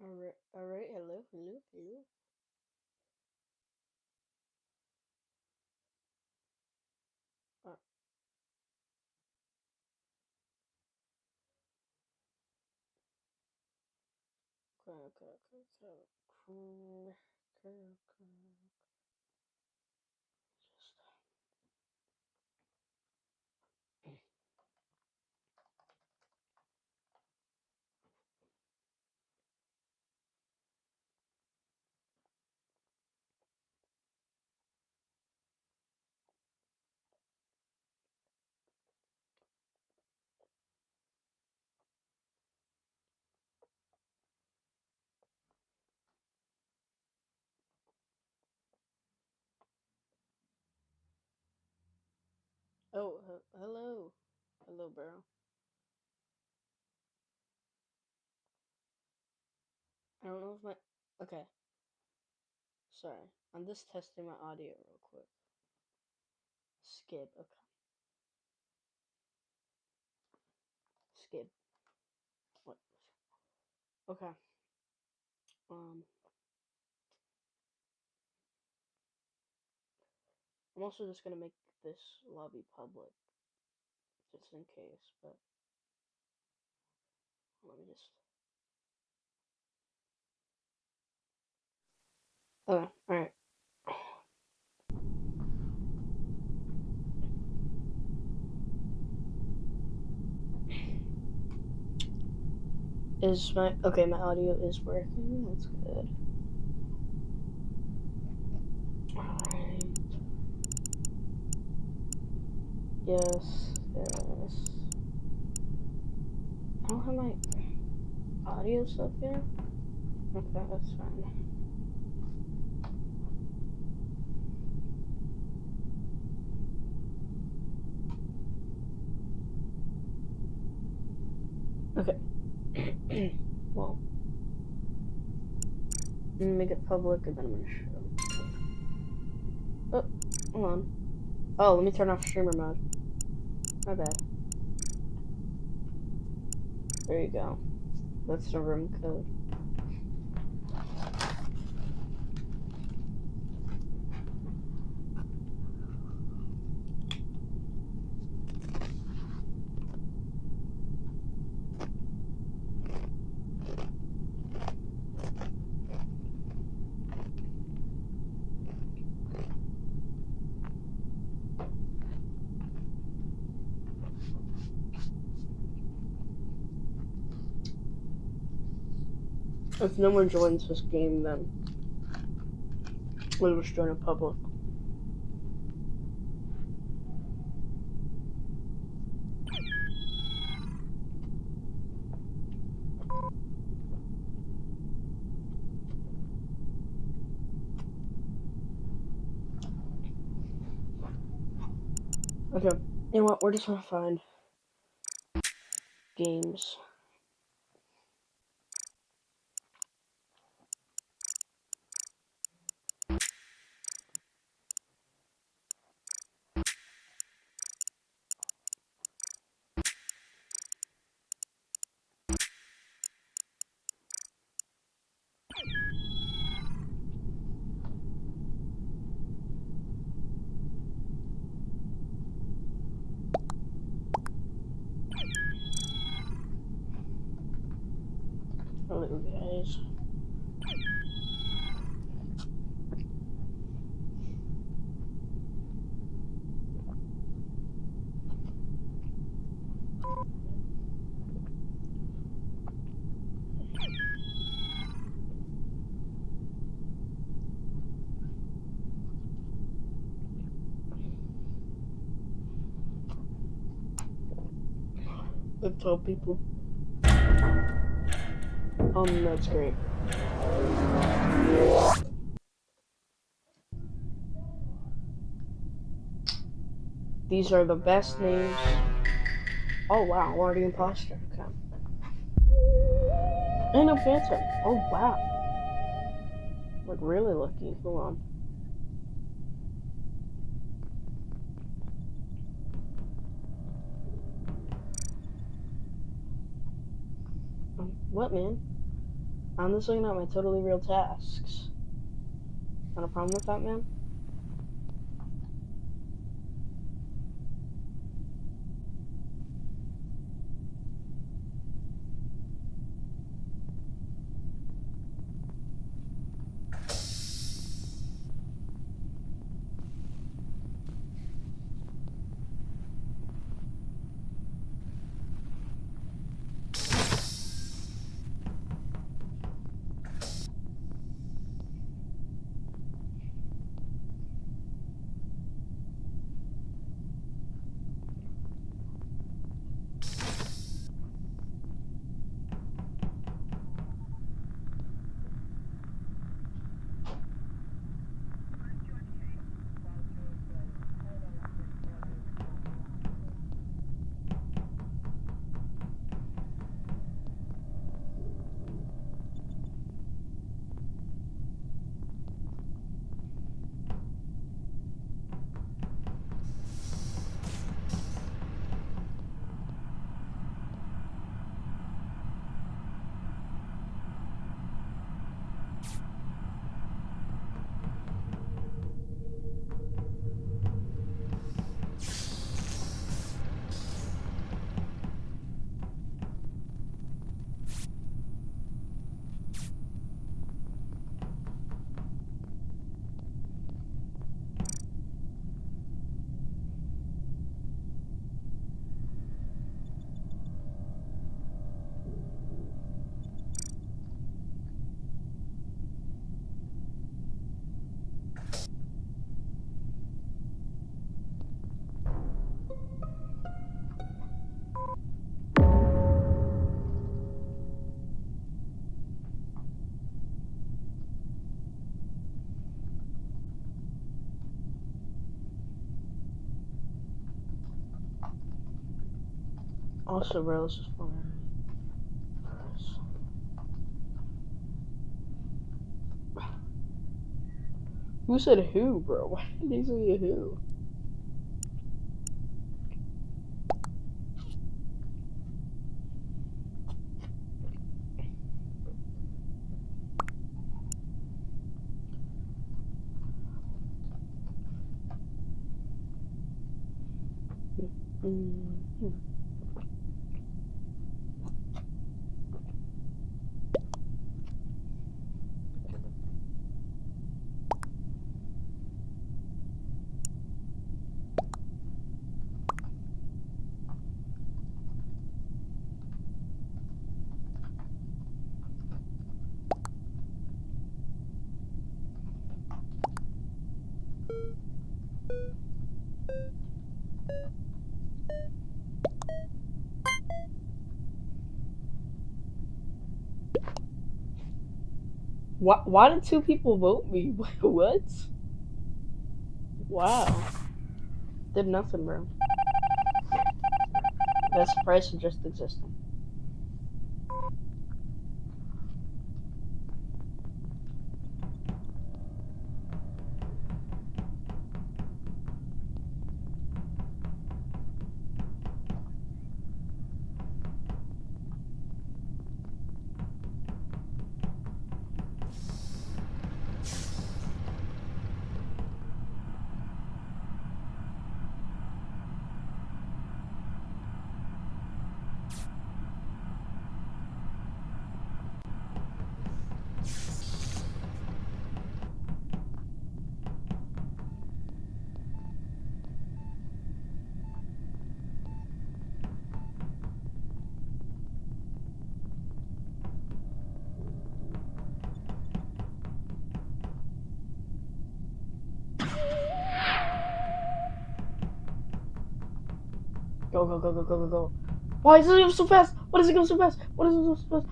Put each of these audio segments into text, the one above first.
Alright, hello. Uh, okay. Just, hello. Hello, bro. I don't know if my. Okay, sorry. I'm just testing my audio real quick. Skip, okay. Skip. What? Okay. Um, I'm also just gonna make this lobby public, just in case, but let me just. Okay, alright. Is my. Okay, my audio is working. That's good. Alright. Yes. I don't have my audio stuff here. Okay, that's fine. Okay. Well, I'm gonna make it public and then I'm gonna show. Oh, hold on. Oh, let me turn off streamer mode. My bad. There you go. That's the room code. If no one joins this game, then we'll just join a public. Okay. You know what? We're just gonna find games. Hello, guys. I've told people. That's great. These are the best names. Oh wow, already imposter. Okay. And a phantom. Oh wow. Like really lucky. Hold on. What man? I'm just looking at my totally real tasks. Got a problem with that, man? Also, bro, let's just follow me. Who said who, bro? Why did they say who? Mm-hmm. Why did two people vote me? What? Wow. Did nothing, bro. That's the price of just existing. Go, go, go, go, go, go, go. Why is it going so fast? What is it going so fast? What is it going so fast?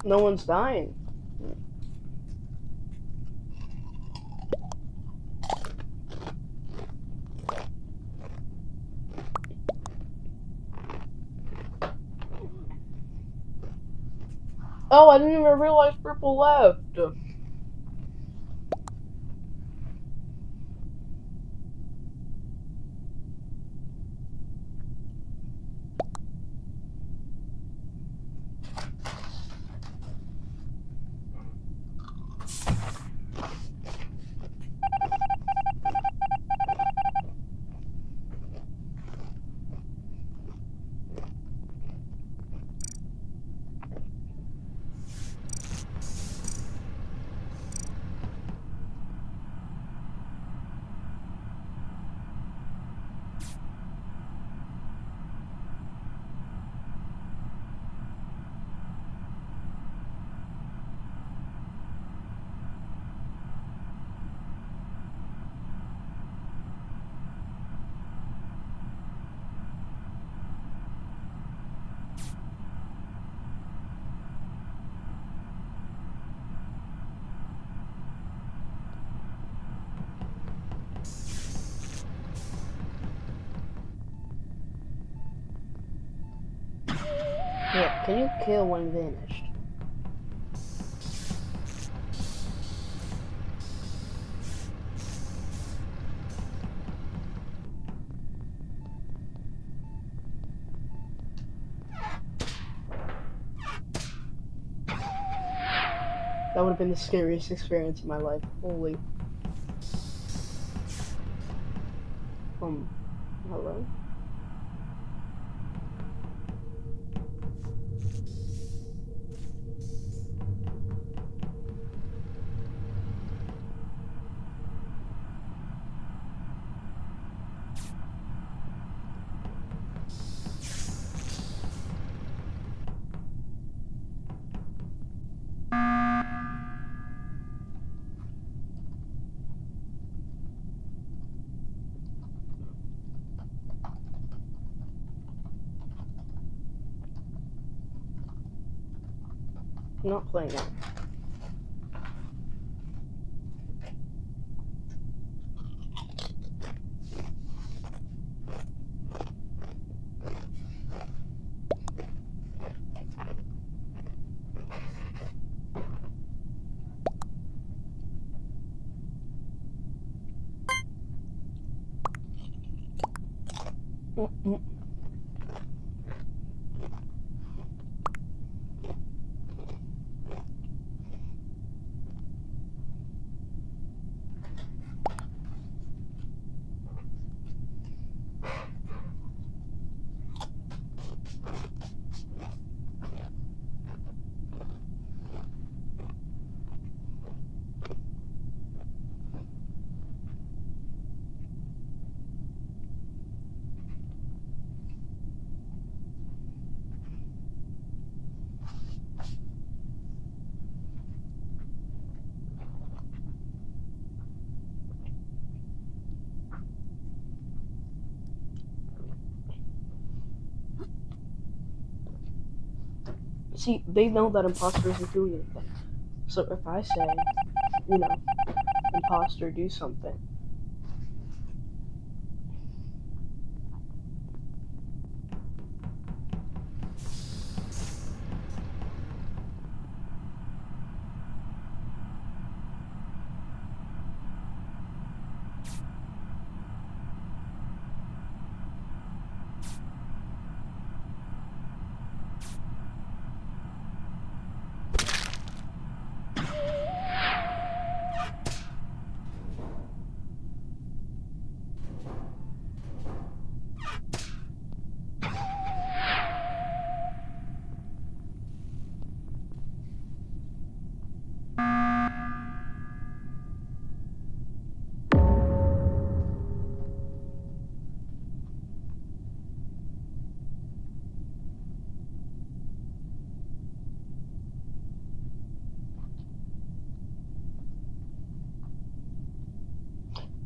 No one's dying. Oh, I didn't even realize purple left. Yeah, can you kill when vanished? That would have been the scariest experience of my life. Holy. Hello? I'm not playing it. See, they know that imposter isn't doing anything. So if I say, you know, imposter, do something.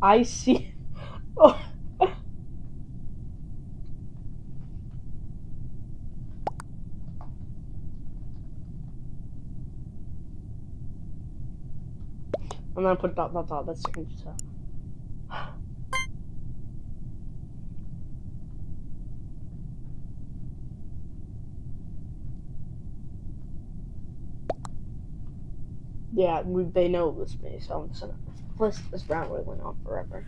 I see. Oh. I'm gonna put dot dot dot. That's the computer. Yeah, they know it was me, so I'm just gonna. Plus, this round really went on forever.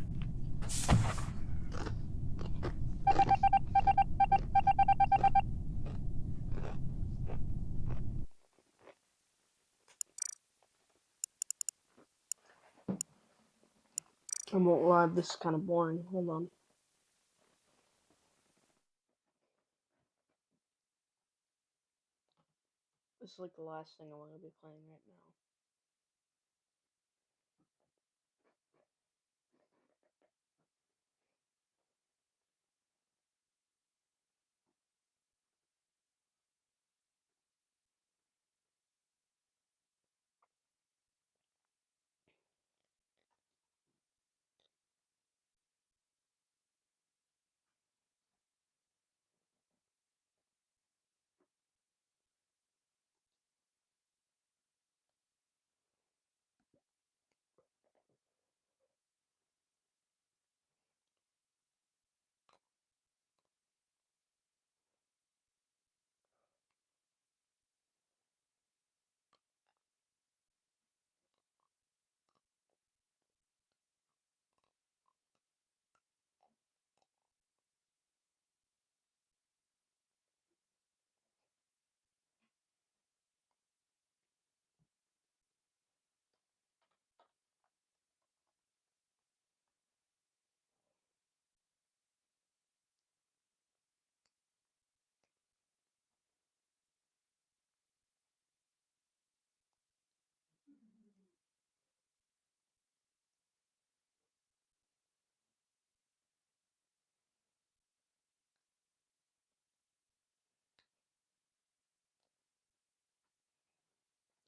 I won't lie, this is kind of boring. Hold on. This is like the last thing I want to be playing right now.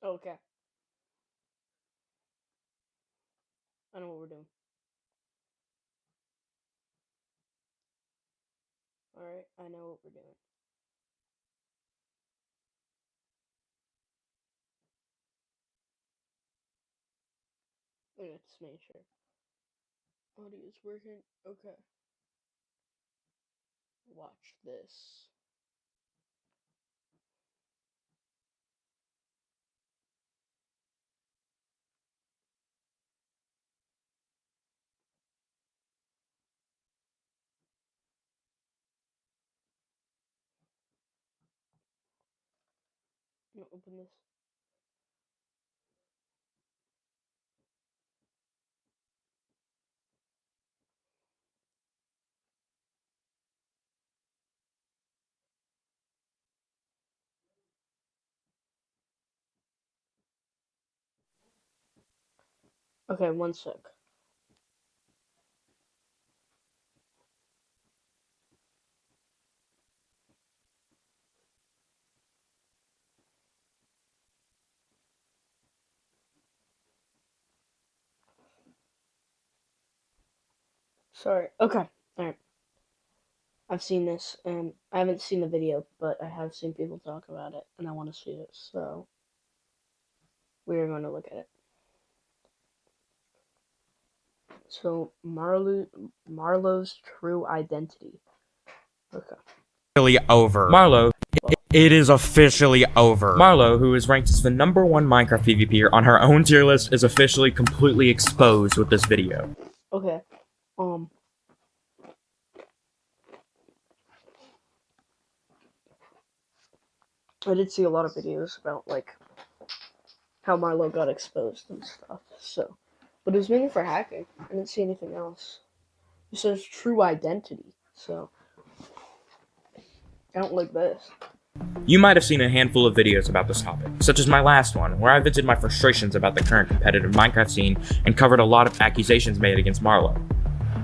Okay. I know what we're doing. Alright, I know what we're doing. Okay, just make sure. Audio's working. Okay. Watch this. I'm gonna open this. Okay, one sec. Sorry. Okay. Alright. I've seen this, and I haven't seen the video, but I have seen people talk about it, and I want to see it, so we are going to look at it. So, Marlo's true identity. Okay. Officially over. Marlo, it is officially over. Marlo, who is ranked as the #1 Minecraft PvPer on her own tier list, is officially completely exposed with this video. Okay. I did see a lot of videos about, like, how Marlo got exposed and stuff, so. But it was mainly for hacking. I didn't see anything else. It says true identity, so. I don't like this. You might have seen a handful of videos about this topic, such as my last one, where I vented my frustrations about the current competitive Minecraft scene and covered a lot of accusations made against Marlo.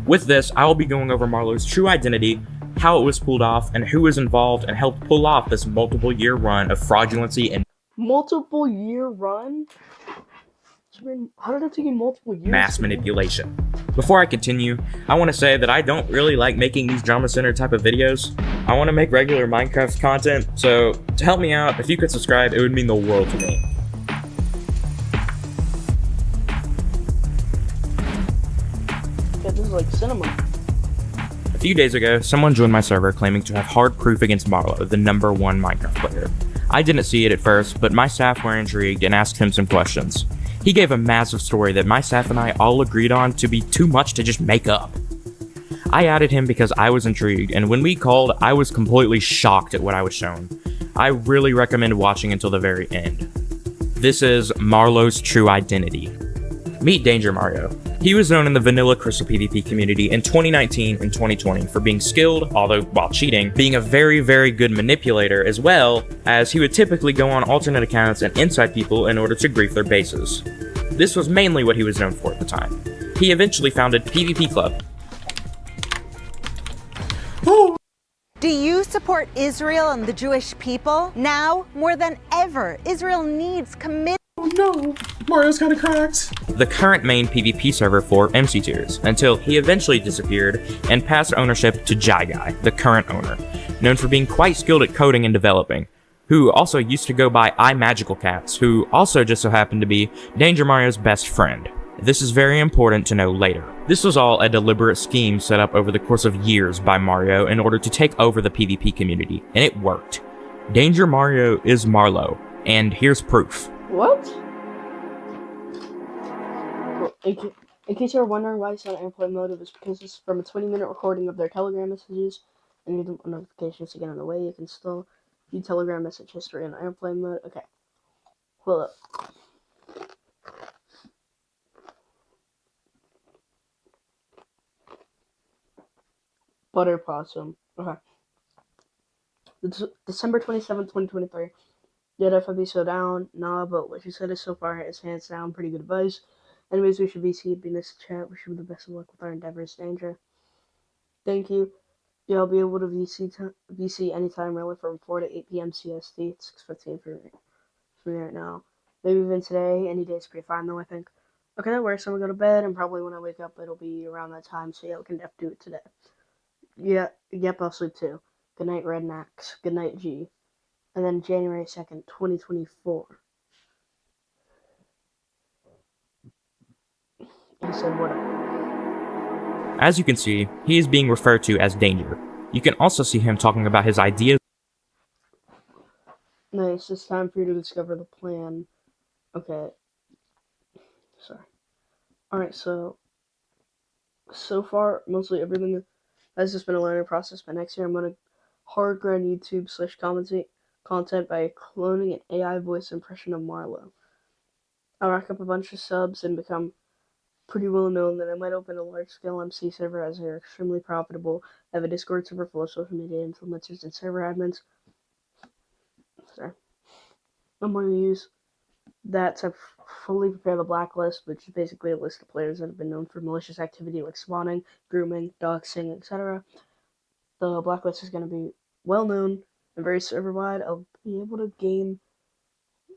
With this, I will be going over Marlo's true identity, how it was pulled off, and who was involved and helped pull off this multiple-year run of fraudulency and multiple-year run? How did it take you multiple years? mass manipulation. Before I continue, I want to say that I don't really like making these drama center type of videos. I want to make regular Minecraft content, so to help me out, if you could subscribe, it would mean the world to me. Yeah, this is like cinema. A few days ago, someone joined my server claiming to have hard proof against Marlow, the #1 Minecraft player. I didn't see it at first, but my staff were intrigued and asked him some questions. He gave a massive story that my staff and I all agreed on to be too much to just make up. I added him because I was intrigued, and when we called, I was completely shocked at what I was shown. I really recommend watching until the very end. This is Marlow's true identity. Meet Danger Mario. He was known in the vanilla Crystal PvP community in 2019 and 2020 for being skilled, although while cheating, being a very, very good manipulator, as well as he would typically go on alternate accounts and inside people in order to grief their bases. This was mainly what he was known for at the time. He eventually founded PvP Club. Do you support Israel and the Jewish people? Now, more than ever, Israel needs commitment. Oh no, Mario's kinda cracked. The current main PvP server for MC Tiers, until he eventually disappeared and passed ownership to Jai Guy, the current owner, known for being quite skilled at coding and developing, who also used to go by iMagicalCats, who also just so happened to be Danger Mario's best friend. This is very important to know later. This was all a deliberate scheme set up over the course of years by Mario in order to take over the PvP community, and it worked. Danger Mario is Marlow, and here's proof. What? Well, in case you're wondering why it's on airplane mode, it was because it's from a 20-minute recording of their Telegram messages, and you need notifications to get on the way. You can still view Telegram message history in airplane mode. Okay. Pull up. Butter Possum. Okay. December 27th, 2023. Yeah, definitely so down. Nah, but what you said is so far is hands down pretty good advice. Anyways, we should VC, be nice to chat. Wish you the best of luck with our endeavors, Danger. Thank you. Yeah, I'll be able to VC anytime really from 4 to 8 p.m. CST. It's 6:15 for me right now. Maybe even today. Any day's pretty fine though, I think. Okay, that works. I'm gonna go to bed, and probably when I wake up, it'll be around that time. So yeah, we can definitely do it today. Yeah, yep, I'll sleep too. Good night, Rednax. Good night, G. And then January 2nd, 2024. He said, what up? As you can see, he is being referred to as Danger. You can also see him talking about his ideas. Nice, it's time for you to discover the plan. Okay. Sorry. Alright, so far, mostly everything has just been a learning process, but next year I'm going to hard grind YouTube / content by cloning an AI voice impression of Marlow. I'll rack up a bunch of subs and become pretty well known. Then I might open a large scale MC server as they're extremely profitable. I have a Discord server full of social media influencers and server admins. Sorry. I'm going to use that to fully prepare the blacklist, which is basically a list of players that have been known for malicious activity like spawning, grooming, doxing, etc. The blacklist is going to be well known and very server wide. I'll be able to gain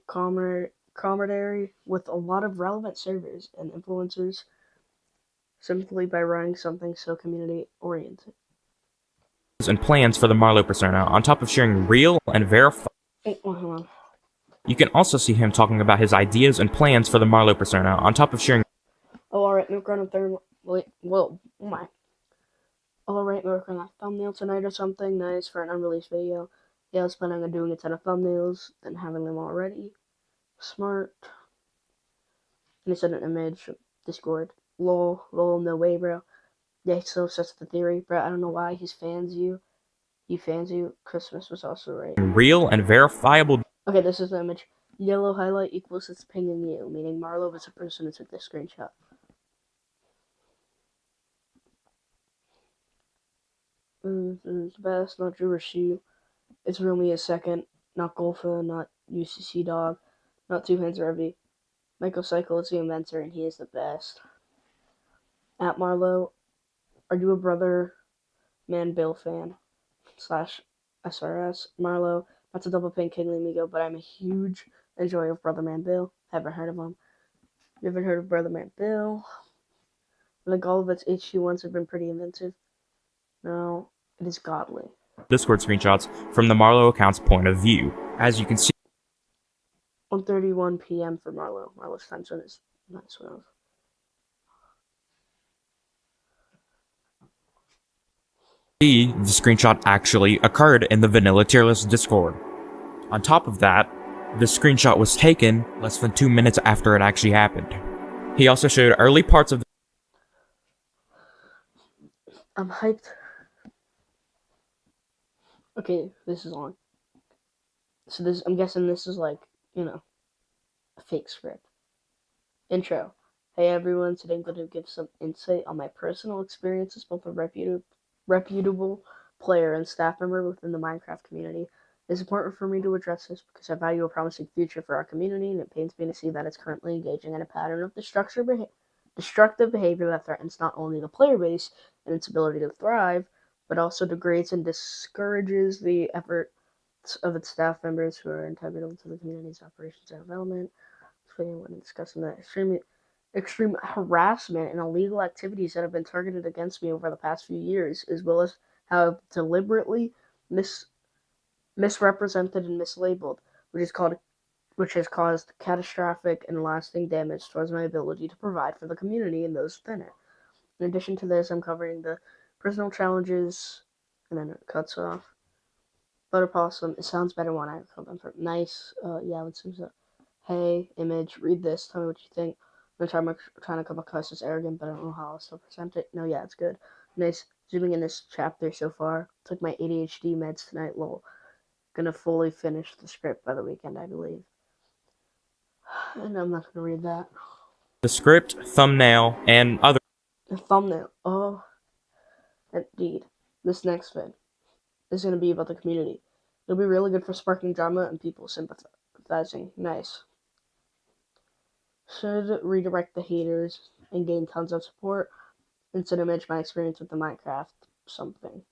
camaraderie with a lot of relevant servers and influencers simply by running something so community oriented. And plans for the Marlow persona, on top of sharing real and verified. Hold on. You can also see him talking about his ideas and plans for the Marlow persona, on top of sharing. Oh, alright, no ground up there. Wait, whoa, oh my. Alright, we're working on a thumbnail tonight or something nice for an unreleased video. Yeah, I was planning on doing a ton of thumbnails and having them all ready. Smart. And I sent an image, Discord. Lol, no way, bro. Yeah, so that's the theory, bro. I don't know why he fans you. He fans you. Christmas was also right. Real and verifiable. Okay, this is the image. Yellow highlight equals it's pinging you, meaning Marlow is the person who took this screenshot. It's best, not Drew or Shu. It's Rumi a second, not Golfa, not UCC Dog, not Two Hands Revy. Michael Cycle is the inventor, and he is the best. At Marlow, are you a Brother Man Bill fan? / SRS. Marlow, not to double pin King Lamigo, but I'm a huge enjoyer of Brother Man Bill. Haven't heard of him. You ever heard of Brother Man Bill? Like all of its HQ ones have been pretty inventive. No, it is godly. Discord screenshots from the Marlowe account's point of view. As you can 1:31 p.m. for Marlowe. Marlowe's time zone is not 12. see, the screenshot actually occurred in the vanilla tier list Discord. On top of that, the screenshot was taken less than 2 minutes after it actually happened. He also showed early parts of the I'm hyped. Okay, this is on. So this, I'm guessing this is like, a fake script. Intro. Hey everyone, today I'm going to give some insight on my personal experience as both a reputable player and staff member within the Minecraft community. It's important for me to address this because I value a promising future for our community, and it pains me to see that it's currently engaging in a pattern of destructive behavior that threatens not only the player base and its ability to thrive, but also degrades and discourages the efforts of its staff members who are integral to the community's operations and development. When discussing the extreme harassment and illegal activities that have been targeted against me over the past few years, as well as how I've deliberately misrepresented and mislabeled, which has caused catastrophic and lasting damage towards my ability to provide for the community and those within it. In addition to this, I'm covering the personal challenges, and then it cuts off. Butter Possum, it sounds better when I call them for nice. Yeah, it seems that. Hey, image, read this. Tell me what you think. I'm trying to come across as arrogant, but I don't know how I'll still present it. No, yeah, it's good. Nice. Zooming in this chapter so far. Took my ADHD meds tonight, lol. Gonna fully finish the script by the weekend, I believe. And I'm not gonna read that. The script, thumbnail, and other The thumbnail. Oh, indeed. This next vid is gonna be about the community. It'll be really good for sparking drama and people sympathizing. Nice. Should redirect the haters and gain tons of support. Instant image my experience with the Minecraft something.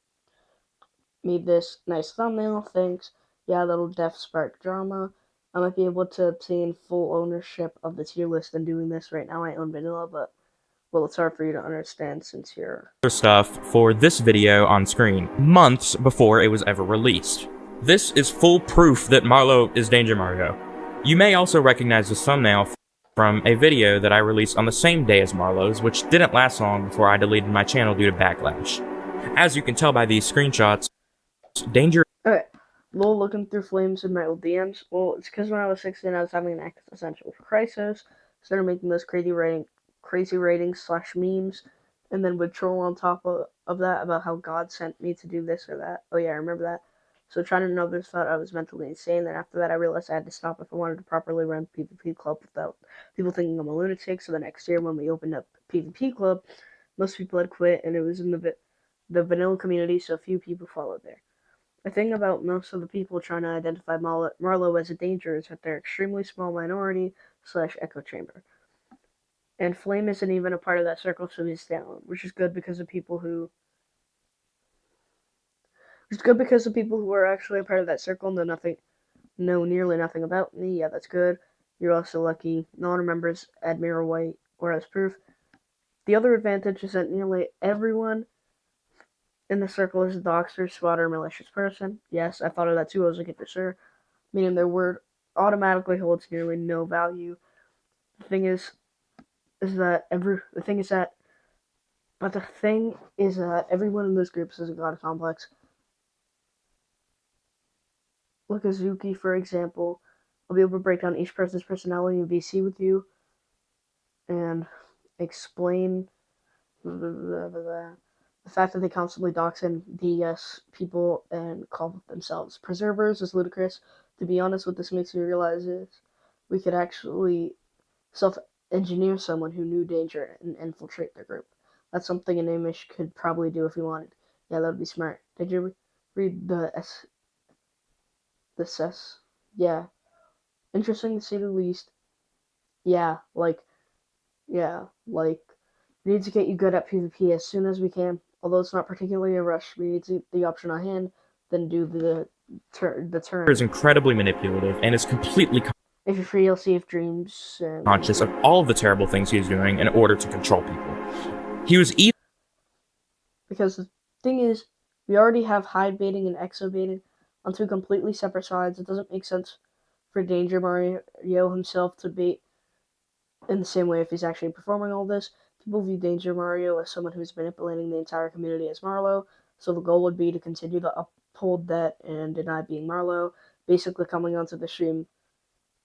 Made this nice thumbnail, thanks. Yeah, that'll def spark drama. I might be able to obtain full ownership of the tier list in doing this. Right now I own vanilla, but well, it's hard for you to understand since you're stuff for this video on screen, months before it was ever released. This is full proof that Marlowe is Danger Mario. You may also recognize this thumbnail from a video that I released on the same day as Marlowe's, which didn't last long before I deleted my channel due to backlash. As you can tell by these screenshots, Danger... Okay, lol, looking through flames in my old DMs. Well, it's because when I was 16, I was having an existential crisis. Started making those crazy ratings / memes, and then would troll on top of that about how God sent me to do this or that. Oh yeah, I remember that. So trying and others thought I was mentally insane. Then after that, I realized I had to stop if I wanted to properly run PvP Club without people thinking I'm a lunatic. So the next year, when we opened up PvP Club, most people had quit, and it was in the vanilla community, so few people followed there. The thing about most of the people trying to identify Marlowe as a danger is that they're extremely small minority / echo chamber. And Flame isn't even a part of that circle, so he's down, which is good because of people who are actually a part of that circle know nearly nothing about me. Yeah, that's good. You're also lucky. No one remembers Admiral White or as proof. The other advantage is that nearly everyone in the circle is a doxer, spotter, malicious person. Yes, I thought of that too. I was looking for sure. Meaning their word automatically holds nearly no value. The thing is that everyone in those groups is a god complex. Look at Zuki, for example. I'll be able to break down each person's personality in VC with you and explain the fact that they constantly dox and DS people and call themselves preservers is ludicrous. To be honest, what this makes me realize is we could actually self-engineer someone who knew danger and infiltrate their group. That's something an Amish could probably do if he wanted. Yeah, that would be smart. Did you read the S? Yeah. Interesting to say the least. Yeah, we need to get you good at PvP as soon as we can. Although it's not particularly a rush, we need to get the option on hand, then do the turn. is incredibly manipulative and is completely If you're free, you'll see if dreams and conscious of all of the terrible things he was doing in order to control people. He was even because the thing is, we already have hide baiting and exo baiting on two completely separate sides. It doesn't make sense for Danger Mario himself to bait in the same way if he's actually performing all this. People view Danger Mario as someone who's manipulating the entire community as Marlo, so the goal would be to continue to uphold that and deny being Marlo, basically coming onto the stream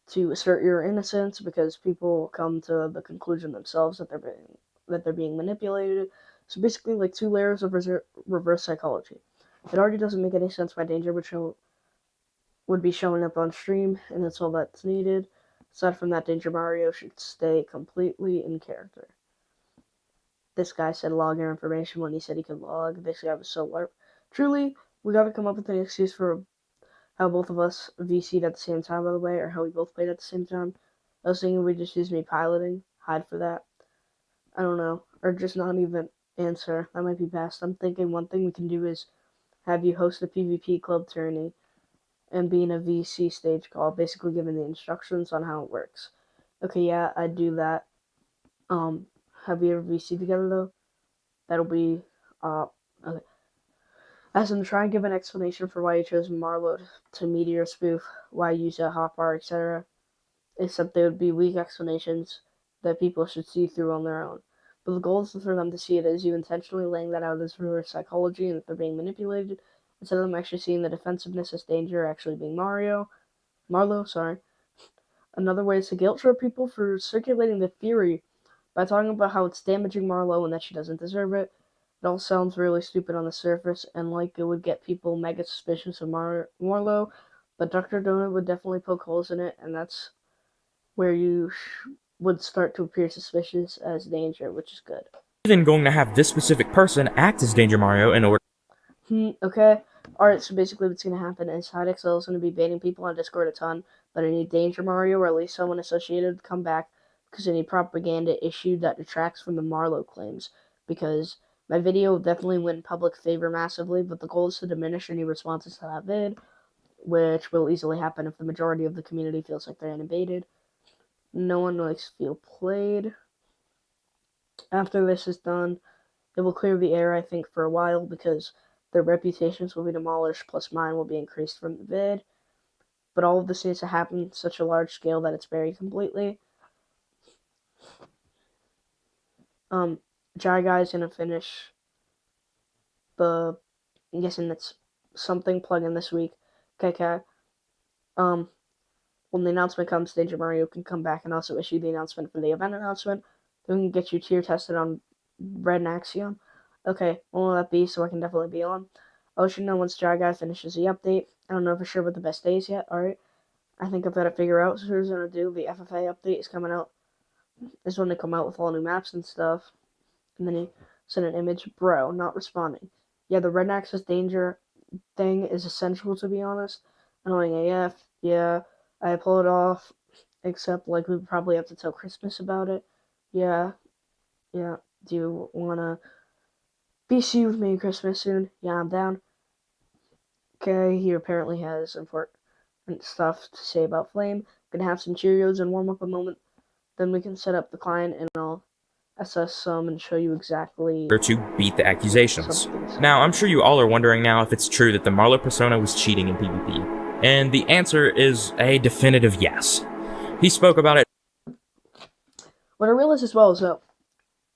to assert your innocence because people come to the conclusion themselves that they're being manipulated. So basically, like 2 layers of reverse psychology. It already doesn't make any sense why Danger would be showing up on stream, and that's all that's needed. Aside from that, Danger Mario should stay completely in character. This guy said log your information when he said he could log. This guy was so LARP. Truly, we gotta come up with an excuse for how both of us VC'd at the same time, by the way, or how we both played at the same time. I was thinking we just use me piloting, hide for that. I don't know, or just not even answer. That might be best. I'm thinking one thing we can do is have you host a PvP club tourney and be in a VC stage call, basically giving the instructions on how it works. Okay, yeah, I'd do that. Have we ever VC together though? That'll be okay. As in, try and give an explanation for why you chose Marlo to Meteor spoof, why you use a hotbar, etc. Except they would be weak explanations that people should see through on their own. But the goal is for them to see it as you intentionally laying that out as reverse psychology and that they're being manipulated, instead of them actually seeing the defensiveness as Danger actually being Marlo, sorry. Another way is to guilt trip people for circulating the theory by talking about how it's damaging Marlo and that she doesn't deserve it. It all sounds really stupid on the surface and like it would get people mega suspicious of Marlo, but Dr. Donut would definitely poke holes in it, and that's where you would start to appear suspicious as Danger, which is good. even going to have this specific person act as Danger Mario in order Okay. Alright, so basically what's going to happen is HideXL is going to be baiting people on Discord a ton, but I need Danger Mario or at least someone associated to come back because I need propaganda issued that detracts from the Marlo claims, because my video definitely went public favor massively, but the goal is to diminish any responses to that vid, which will easily happen if the majority of the community feels like they're invaded. No one likes to feel played. After this is done, it will clear the air, I think, for a while, because their reputations will be demolished, plus mine will be increased from the vid. But all of this needs to happen at such a large scale that it's buried completely. Jai Guy's gonna finish I'm guessing that's something plugin this week. Okay. When the announcement comes, Danger Mario can come back and also issue the announcement for the event announcement. Then we can get you tier tested on Red and Axiom. Okay, when will that be so I can definitely be on? I'll let you know once Jai Guy finishes the update. I don't know for sure what the best day is yet, alright? I think I've got to figure out. So here's what I'm gonna do. The FFA update is coming out. This is when they come out with all new maps and stuff. And then he sent an image. Bro, not responding. Yeah, the Red Access Danger thing is essential, to be honest. Annoying AF. Yeah, I pull it off. Except, like, we probably have to tell Christmas about it. Yeah. Do you wanna BC with me Christmas soon? Yeah, I'm down. Okay, he apparently has important stuff to say about Flame. Gonna have some Cheerios and warm up a moment. Then we can set up the client and I'll assess some and show you exactly to beat the accusations. Now, I'm sure you all are wondering now if it's true that the Marlo persona was cheating in PvP. And the answer is a definitive yes. He spoke about it. What I realized as well is that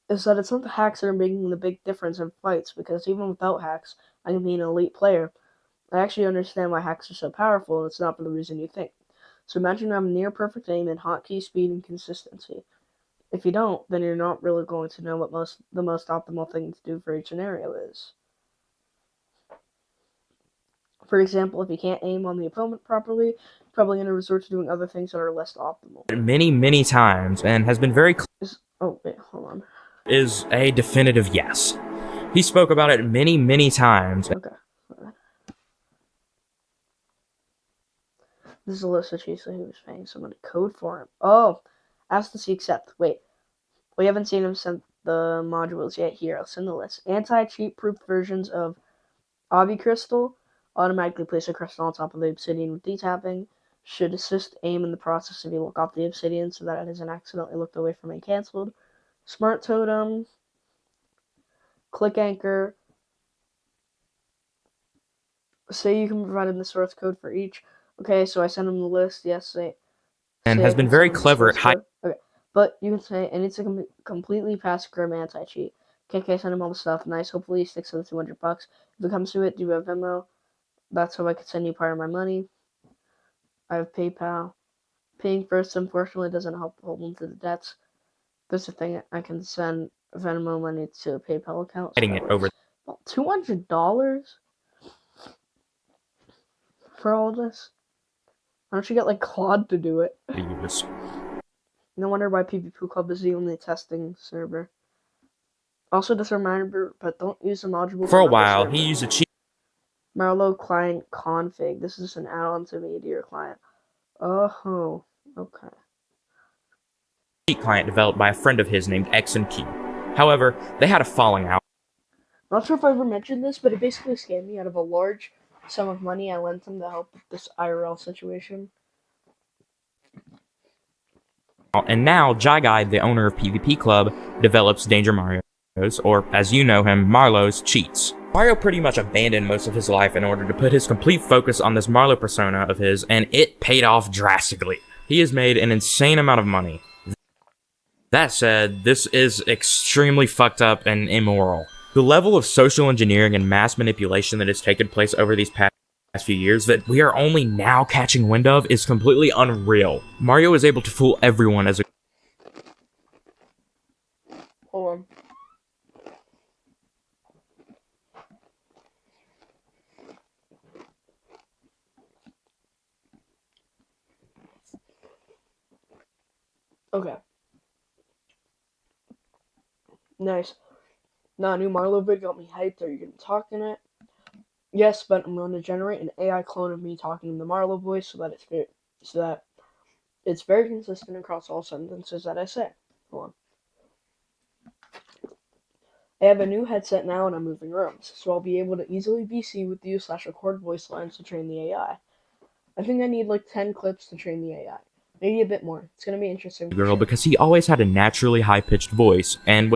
it's not the hacks that are making the big difference in fights, because even without hacks, I can be an elite player. I actually understand why hacks are so powerful, and it's not for the reason you think. So imagine you have near perfect aim and hotkey speed and consistency. If you don't, then you're not really going to know what the most optimal thing to do for each scenario is. For example, if you can't aim on the opponent properly, you're probably going to resort to doing other things that are less optimal. Many times, and has been very oh, wait, hold on. Is a definitive yes. He spoke about it many times. Okay. This is Alyssa Chisa who was paying someone to code for him. Oh, ask to see accept. Wait, we haven't seen him send the modules yet. Here, I'll send the list. Anti-cheat proof versions of Obby Crystal automatically place a crystal on top of the obsidian with D-tapping. should assist aim in the process if you look off the obsidian so that it isn't accidentally looked away from and cancelled. Smart totem, click anchor. Say you can provide him the source code for each. Okay, so I sent him the list. Yes, say and say has I been can very send him the clever at source hiding. code. Okay, but you can say I need to completely pass Grim anti-cheat. Okay, send him all the stuff. Nice. Hopefully he sticks to the $200. If it comes to it, do you have Venmo? That's how I could send you part of my money. I have PayPal. Paying first, unfortunately, doesn't help hold them to the debts. There's a thing I can send Venmo money to a PayPal account. So It over about $200 for all this. Why don't you get like Claude to do it? the years. No wonder why PvP Club is the only testing server. Also, just a reminder, but don't use the module For a another while, server. he used a cheat Marlow client config. This is an add-on to Meteor client. Oh, okay. client developed by a friend of his named X and Q. However, they had a falling out, Not sure if I ever mentioned this, but it basically scammed me out of a large sum of money I lent him to help with this IRL situation. and now Jai Guy, the owner of PvP Club, develops Danger Mario's, or as you know him, Marlow's cheats. Mario pretty much abandoned most of his life in order to put his complete focus on this Marlow persona of his, and it paid off drastically. He has made an insane amount of money. That said, this is extremely fucked up and immoral. The level of social engineering and mass manipulation that has taken place over these past few years that we are only now catching wind of is completely unreal. Mario is able to fool everyone as a Hold on. Okay. Nice. Now, new Marlow vid got me hyped. Are you gonna talk in it? Yes, but I'm going to generate an AI clone of me talking in the Marlow voice so that it's very consistent across all sentences that I say. Hold on. I have a new headset now and I'm moving rooms, so I'll be able to easily VC with you / record voice lines to train the AI. I think I need like 10 clips to train the AI. Maybe a bit more. It's gonna be interesting. girl because he always had a naturally high-pitched voice, and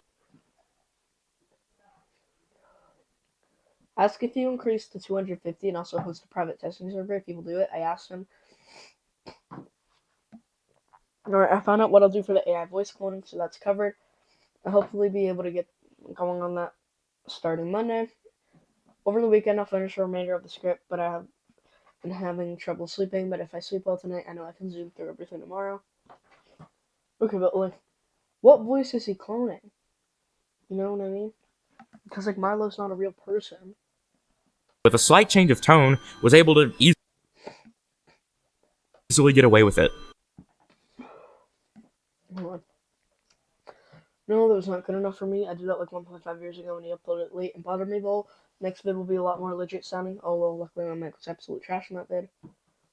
Ask if you increase to 250 and also host a private testing server if people do it. I asked him. Alright, I found out what I'll do for the AI voice cloning, so that's covered. I'll hopefully be able to get going on that starting Monday. Over the weekend, I'll finish the remainder of the script, but I have been having trouble sleeping. But if I sleep well tonight, I know I can zoom through everything tomorrow. Okay, but like, what voice is he cloning? You know what I mean? Because like Marlo's not a real person. with a slight change of tone, was able to easily get away with it. Hold on. No, that was not good enough for me. I did that like 1.5 years ago when he uploaded it late and bothered me, though. Next vid will be a lot more legit sounding. Oh, well, luckily my mic was absolute trash in that vid.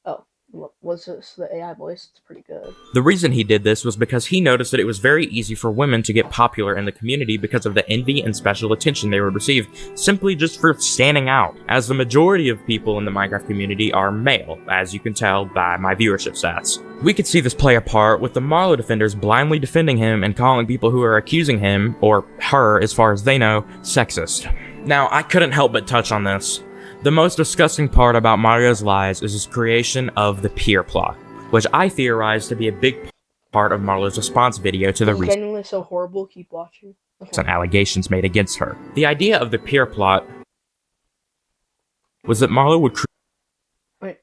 Oh, what was this? The AI voice? It's pretty good. The reason he did this was because he noticed that it was very easy for women to get popular in the community because of the envy and special attention they would receive simply just for standing out, as the majority of people in the Minecraft community are male, as you can tell by my viewership stats. We could see this play a part with the Marlow defenders blindly defending him and calling people who are accusing him, or her as far as they know, sexist. Now, I couldn't help but touch on this. The most disgusting part about Mario's lies is his creation of the peer plot, which I theorize to be a big part of Marlo's response video to the It's genuinely so horrible. Keep watching. Okay. recent allegations made against her. The idea of the peer plot was that Marlo would Wait.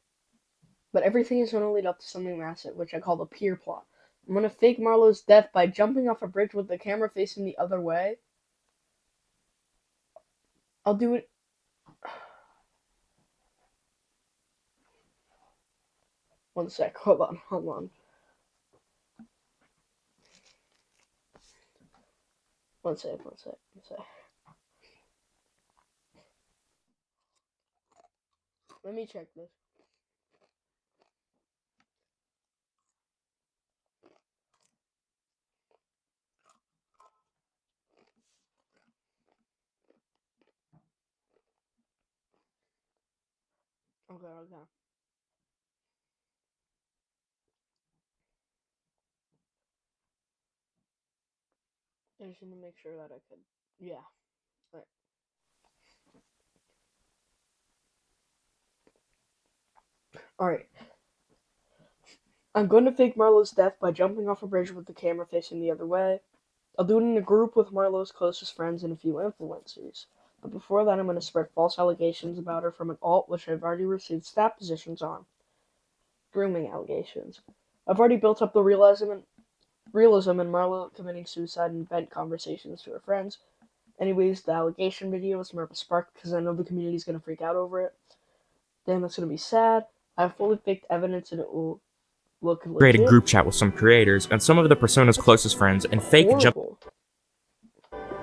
But everything is going to lead up to something massive, which I call the peer plot. I'm going to fake Marlo's death by jumping off a bridge with the camera facing the other way. I'll do it. One sec. Hold on. One sec. Let me check this. Okay. I just want to make sure that I could. Yeah. Right. Alright. I'm going to fake Marlo's death by jumping off a bridge with the camera facing the other way. I'll do it in a group with Marlo's closest friends and a few influencers. But before that, I'm going to spread false allegations about her from an alt which I've already received staff positions on. Grooming allegations. I've already built up the realism in Marlo committing suicide and vent conversations to her friends. Anyways, the allegation video is more of a spark because I know the community's going to freak out over it. Damn, that's going to be sad. I have fully faked evidence and it will look legit. Create a group chat with some creators and some of the persona's closest friends and fake jump. Horrible.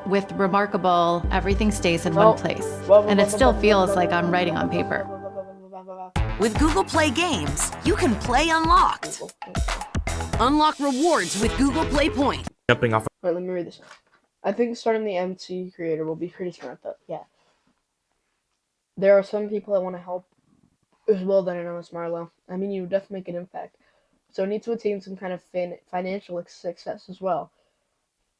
With Remarkable, everything stays in one place, and it still feels like I'm writing on paper. With Google Play Games, you can play unlocked. Unlock rewards with Google Play Point. Jumping off. Alright, let me read this. I think starting the MC creator will be pretty smart though. Yeah. There are some people that want to help as well that I know as Marlo. I mean, you definitely make an impact. So I need to attain some kind of financial success as well.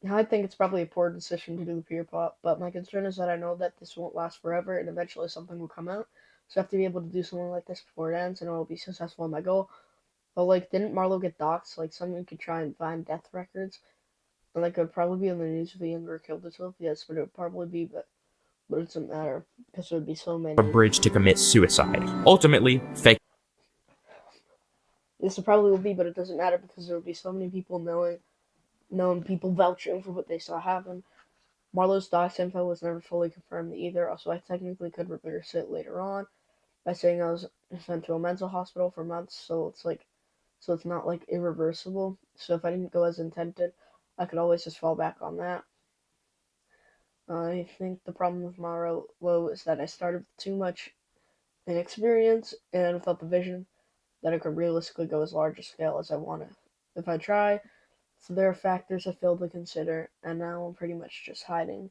Now, I think it's probably a poor decision to do the peer plot, but my concern is that I know that this won't last forever and eventually something will come out. So I have to be able to do something like this before it ends and I will be successful in my goal. But, like, didn't Marlo get doxxed? Like, someone could try and find death records. And, like, it would probably be on the news if the younger killed herself. Yes, but it would probably be, but it doesn't matter because there would be so many. A bridge to commit suicide. Ultimately, fake. This probably will be, but it doesn't matter because there will be so many people knowing people vouching for what they saw happen. Marlo's dox info was never fully confirmed either, also I technically could reverse it later on by saying I was sent to a mental hospital for months, so it's not like irreversible. So if I didn't go as intended, I could always just fall back on that. I think the problem with Marlo is that I started with too much inexperience and without the vision that I could realistically go as large a scale as I want to if I try. So there are factors I failed to consider, and now I'm pretty much just hiding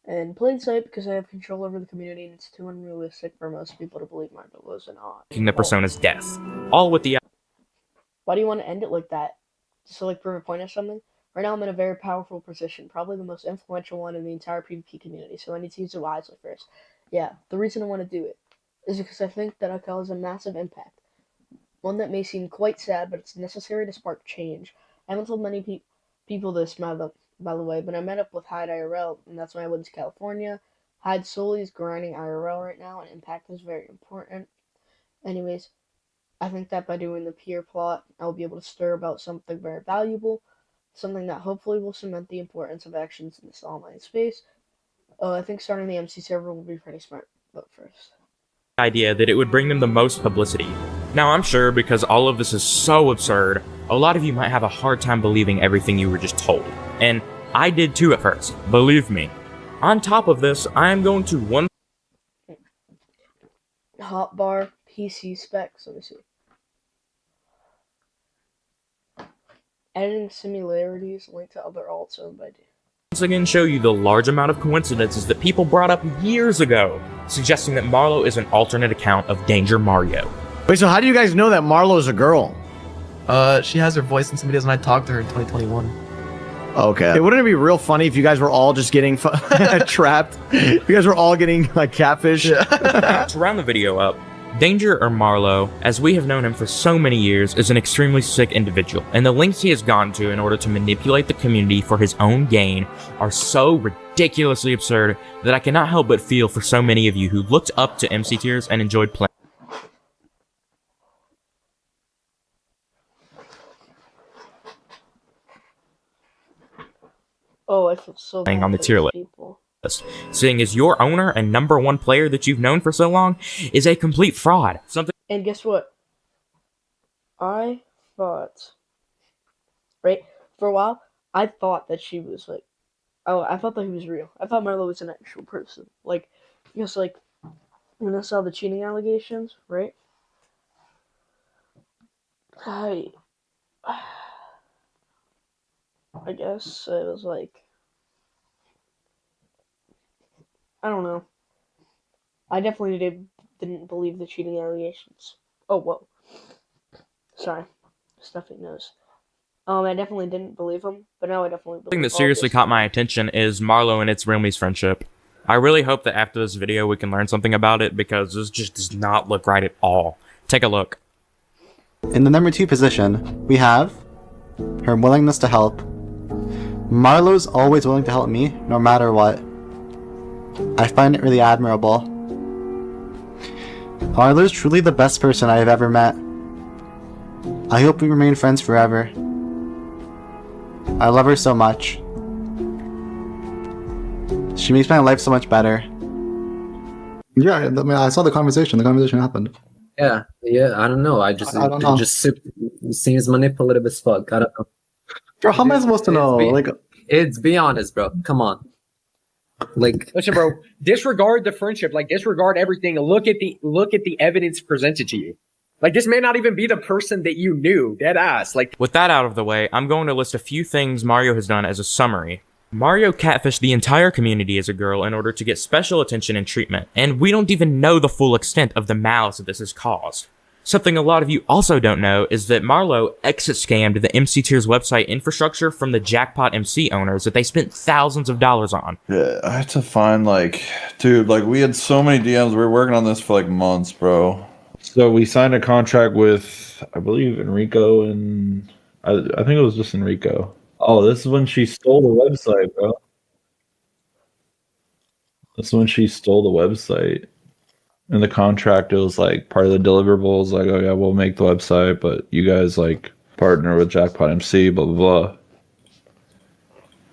in plain sight because I have control over the community and it's too unrealistic for most people to believe Marlo was an odd. Faking the persona's death. All with the. Why do you want to end it like that? Just to like prove a point or something? Right now I'm in a very powerful position, probably the most influential one in the entire PvP community, so I need to use it wisely first. Yeah, the reason I want to do it is because I think that I cause a massive impact. One that may seem quite sad, but it's necessary to spark change. I haven't told many people this, by the way, but I met up with Hyde IRL, and that's why I went to California. Hyde solely is grinding IRL right now, and impact is very important. Anyways, I think that by doing the peer plot, I'll be able to stir about something very valuable, something that hopefully will cement the importance of actions in this online space. I think starting the MC server will be pretty smart, but first. Idea that it would bring them the most publicity. Now, I'm sure because all of this is so absurd, a lot of you might have a hard time believing everything you were just told. And I did too at first, believe me. On top of this, I am going to Hotbar PC specs, let me see. Editing similarities, link to other alts owned by D. once again show you the large amount of coincidences that people brought up years ago, suggesting that Marlo is an alternate account of Danger Mario. Wait, so how do you guys know that Marlo's a girl? She has her voice in some videos, and I talked to her in 2021. Okay. Wouldn't it be real funny if you guys were all just getting trapped? You guys were all getting like catfish. To round the video up, Danger or Marlo, as we have known him for so many years, is an extremely sick individual, and the lengths he has gone to in order to manipulate the community for his own gain are so ridiculously absurd that I cannot help but feel for so many of you who looked up to MC Tiers and enjoyed playing. Oh, I feel so bad On the for tier these list. people. Seeing as your owner and #1 player that you've known for so long is a complete fraud. Something And guess what? I thought, right, for a while, I thought that she was like, oh, I thought that he was real. I thought Marlo was an actual person. Like, because, like, when I saw the cheating allegations, right, I guess it was like, I don't know. I definitely didn't believe the cheating allegations. Oh, whoa. Sorry. Stuffy nose. I definitely didn't believe him, but now I definitely believe Something that all seriously this. caught my attention is Marlo and its Realme's friendship. I really hope that after this video we can learn something about it, because this just does not look right at all. Take a look. In the number 2 position, we have her willingness to help. Marlo's always willing to help me, no matter what. I find it really admirable. Marlo's truly the best person I have ever met. I hope we remain friends forever. I love her so much. She makes my life so much better. Yeah, I mean, I saw the conversation. The conversation happened. Yeah, I don't know. I don't know. It just seems manipulative as fuck. I don't know. Bro, how am I supposed to know? Be honest, bro. Come on. Listen, bro. Disregard the friendship. Disregard everything. Look at the evidence presented to you. This may not even be the person that you knew. Dead ass. With that out of the way, I'm going to list a few things Mario has done as a summary. Mario catfished the entire community as a girl in order to get special attention and treatment, and we don't even know the full extent of the malice that this has caused. Something a lot of you also don't know is that Marlo exit scammed the MC Tiers website infrastructure from the Jackpot MC owners that they spent thousands of dollars on. Yeah, I had to find dude, we had so many DMs. We were working on this for months, bro. So we signed a contract with, I believe, Enrico, and I think it was just Enrico. Oh, this is when she stole the website, bro. This is when she stole the website. In the contract, it was part of the deliverables, oh yeah, we'll make the website, but you guys partner with Jackpot MC, blah blah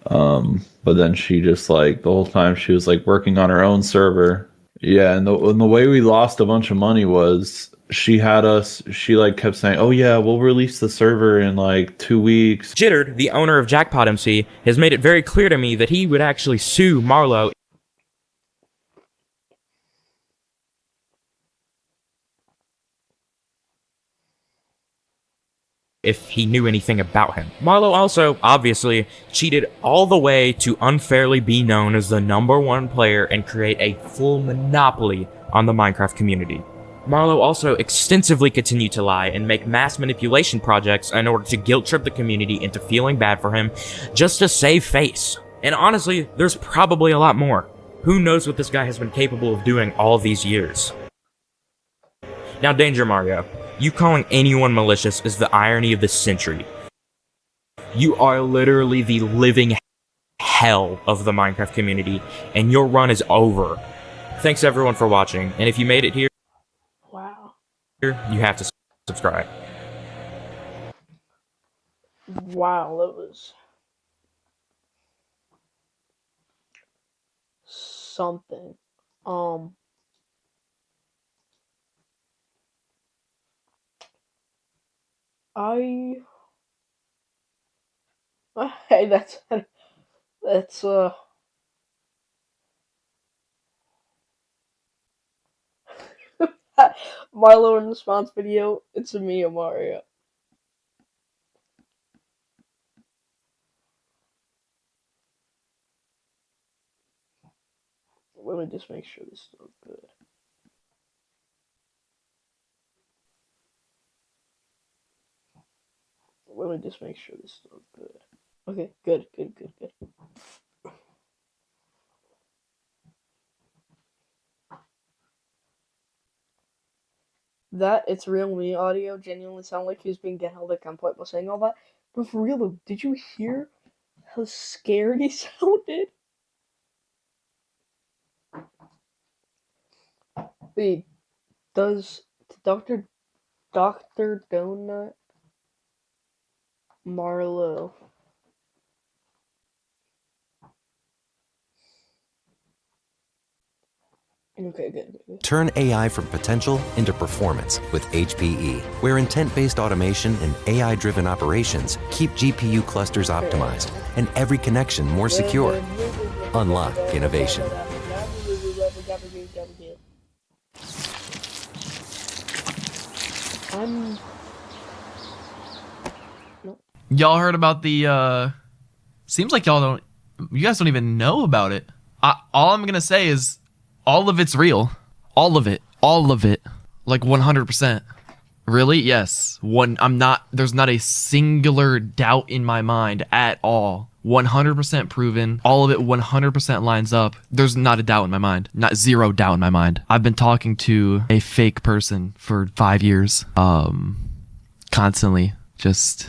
blah. But then she just the whole time she was working on her own server. Yeah, and the way we lost a bunch of money was she kept saying, oh yeah, we'll release the server in 2 weeks. Jittered, the owner of Jackpot MC, has made it very clear to me that he would actually sue Marlo if he knew anything about him. Marlo also, obviously, cheated all the way to unfairly be known as the #1 player and create a full monopoly on the Minecraft community. Marlo also extensively continued to lie and make mass manipulation projects in order to guilt-trip the community into feeling bad for him just to save face. And honestly, there's probably a lot more. Who knows what this guy has been capable of doing all these years. Now, Danger Mario, you calling anyone malicious is the irony of the century. You are literally the living hell of the Minecraft community, and your run is over. Thanks everyone for watching, and if you made it here, you have to subscribe. Wow, that was something. Hey, that's Marlo in response video. It's a me, Mario. Let me just make sure this looks good. Let me just make sure this looks good. Okay, good. That It's Real Me audio genuinely sound like he was being held at gunpoint while saying all that. But for real though, did you hear how scared he sounded? Wait, does Dr. Donut Marlo Okay, good. Turn AI from potential into performance with HPE, where intent-based automation and AI-driven operations keep GPU clusters optimized and every connection more secure. Unlock innovation. Y'all heard about the, seems like you guys don't even know about it. All I'm gonna say is, all of it's real. All of it. Like 100%. Really? Yes. There's not a singular doubt in my mind at all. 100% proven. All of it 100% lines up. There's not a doubt in my mind. Not zero doubt in my mind. I've been talking to a fake person for 5 years. Constantly. Just,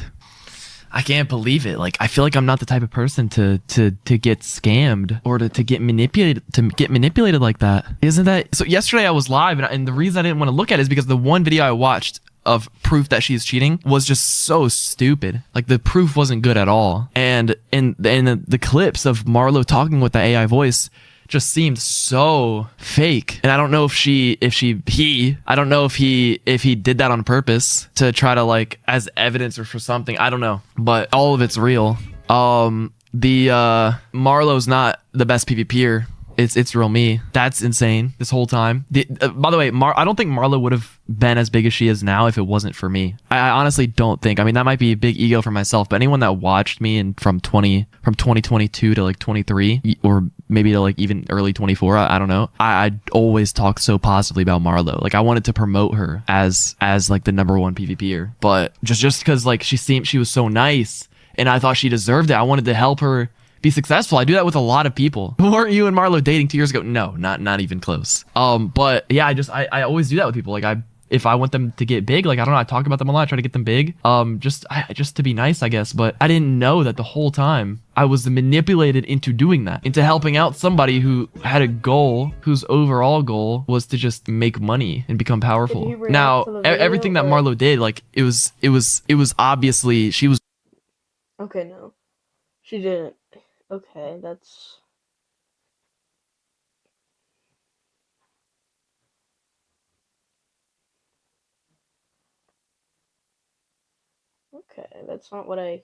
I can't believe it. Like, I feel like I'm not the type of person to get scammed or to get manipulated like that. Isn't that so? Yesterday I was live, and the reason I didn't want to look at it is because the one video I watched of proof that she's cheating was just so stupid. Like, the proof wasn't good at all, and the clips of Marlo talking with the AI voice just seemed so fake. And I don't know if I don't know if he did that on purpose to try to, like, as evidence or for something. I don't know, but all of it's real. Marlo's not the best PvPer. It's real me. That's insane. This whole time. By the way, I don't think Marlo would have been as big as she is now if it wasn't for me. I honestly don't think. I mean, that might be a big ego for myself, but anyone that watched me from 2022 to like 23, or maybe to like even early 24, I don't know. I always talked so positively about Marlo. Like, I wanted to promote her as like the #1 PvPer, but just because like she was so nice and I thought she deserved it, I wanted to help her be successful. I do that with a lot of people. Weren't you and Marlo dating 2 years ago? No, not even close. But yeah, I always do that with people. Like, if I want them to get big, like, I don't know, I talk about them a lot, I try to get them big. Just to be nice, I guess. But I didn't know that the whole time I was manipulated into doing that, into helping out somebody who had a goal, whose overall goal was to just make money and become powerful. Now, everything that Marlo did, like, it was obviously, she was. Okay, no, she didn't. Okay, that's... Okay, that's not what I...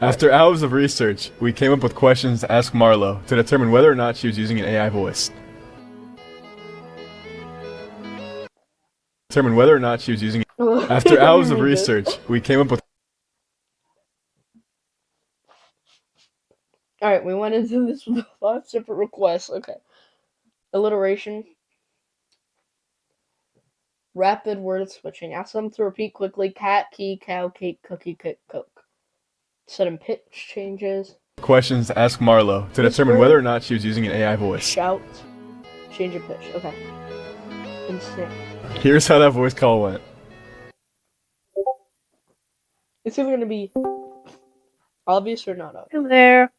After hours of research, we came up with questions to ask Marlo to determine whether or not she was using an AI voice. After hours of research, we came up with... Alright, we went into this with 5 separate requests. Okay. Alliteration. Rapid word switching. Ask them to repeat quickly. Cat, key, cow, cake, cookie, cake, coke. Sudden pitch changes. Questions to ask Marlo to determine whether or not she was using an AI voice. Shout. Change your pitch. Okay. Instant. Here's how that voice call went. It's either going to be obvious or not obvious. Hello there.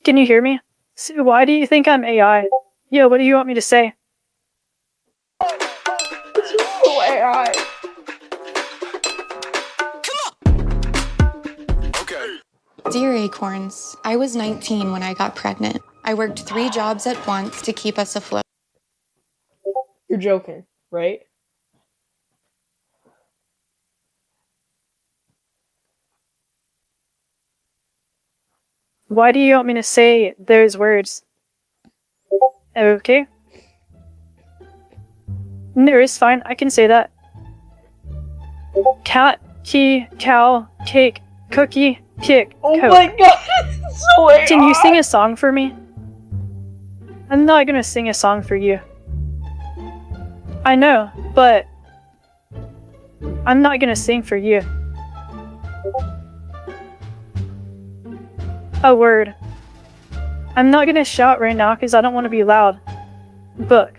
Can you hear me? So why do you think I'm AI? Yeah, what do you want me to say? It's so AI. Dear Acorns, I was 19 when I got pregnant. I worked 3 jobs at once to keep us afloat. You're joking, right? Why do you want me to say those words? Okay. No, it's fine. I can say that. Cat, key, cow, cake, cookie, pick, oh coat. My god, it's so AI. Can you sing a song for me? I'm not gonna sing a song for you. I know, but I'm not gonna sing for you. A word. I'm not gonna shout right now because I don't want to be loud. Book.